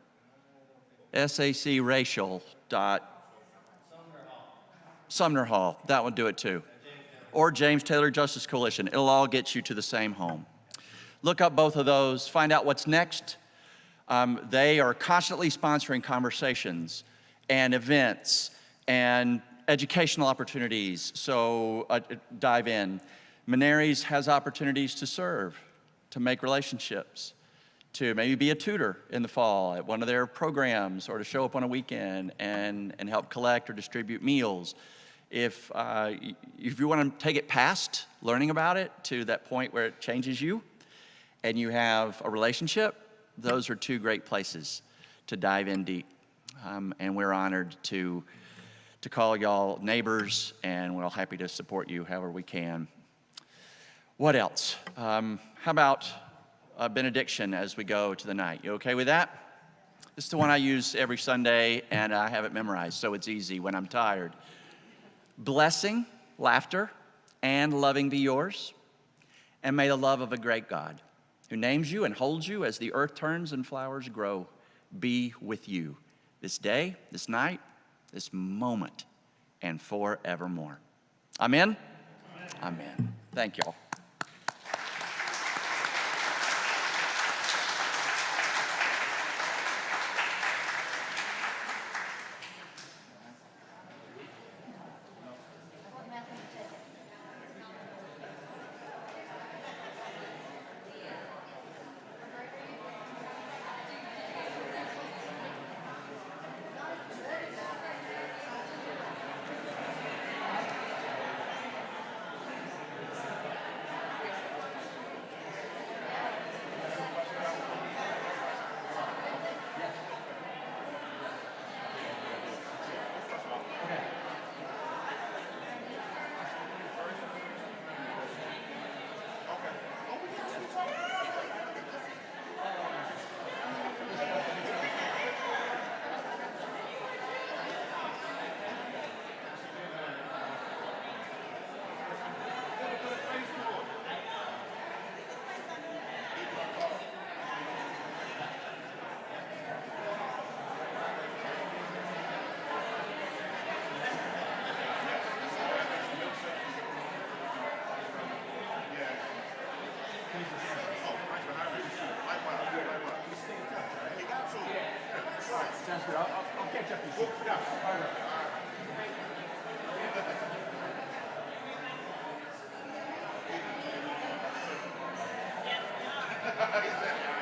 SACRacial. Sumner Hall, that would do it too. Or James Taylor Justice Coalition, it'll all get you to the same home. Look up both of those, find out what's next. They are constantly sponsoring conversations and events and educational opportunities, so dive in. Minarys has opportunities to serve, to make relationships, to maybe be a tutor in the fall at one of their programs, or to show up on a weekend and help collect or distribute meals. If you want to take it past learning about it to that point where it changes you and you have a relationship, those are 2 great places to dive in deep. And we're honored to call y'all neighbors, and we're all happy to support you however we can. What else? How about a benediction as we go to the night? You okay with that? This is the one I use every Sunday, and I have it memorized, so it's easy when I'm tired. Blessing, laughter, and loving be yours, and may the love of a great God, who names you and holds you as the earth turns and flowers grow, be with you this day, this night, this moment, and forevermore. Amen? Amen. Thank y'all. Sounds good. I'll catch up with you. Yeah. All right.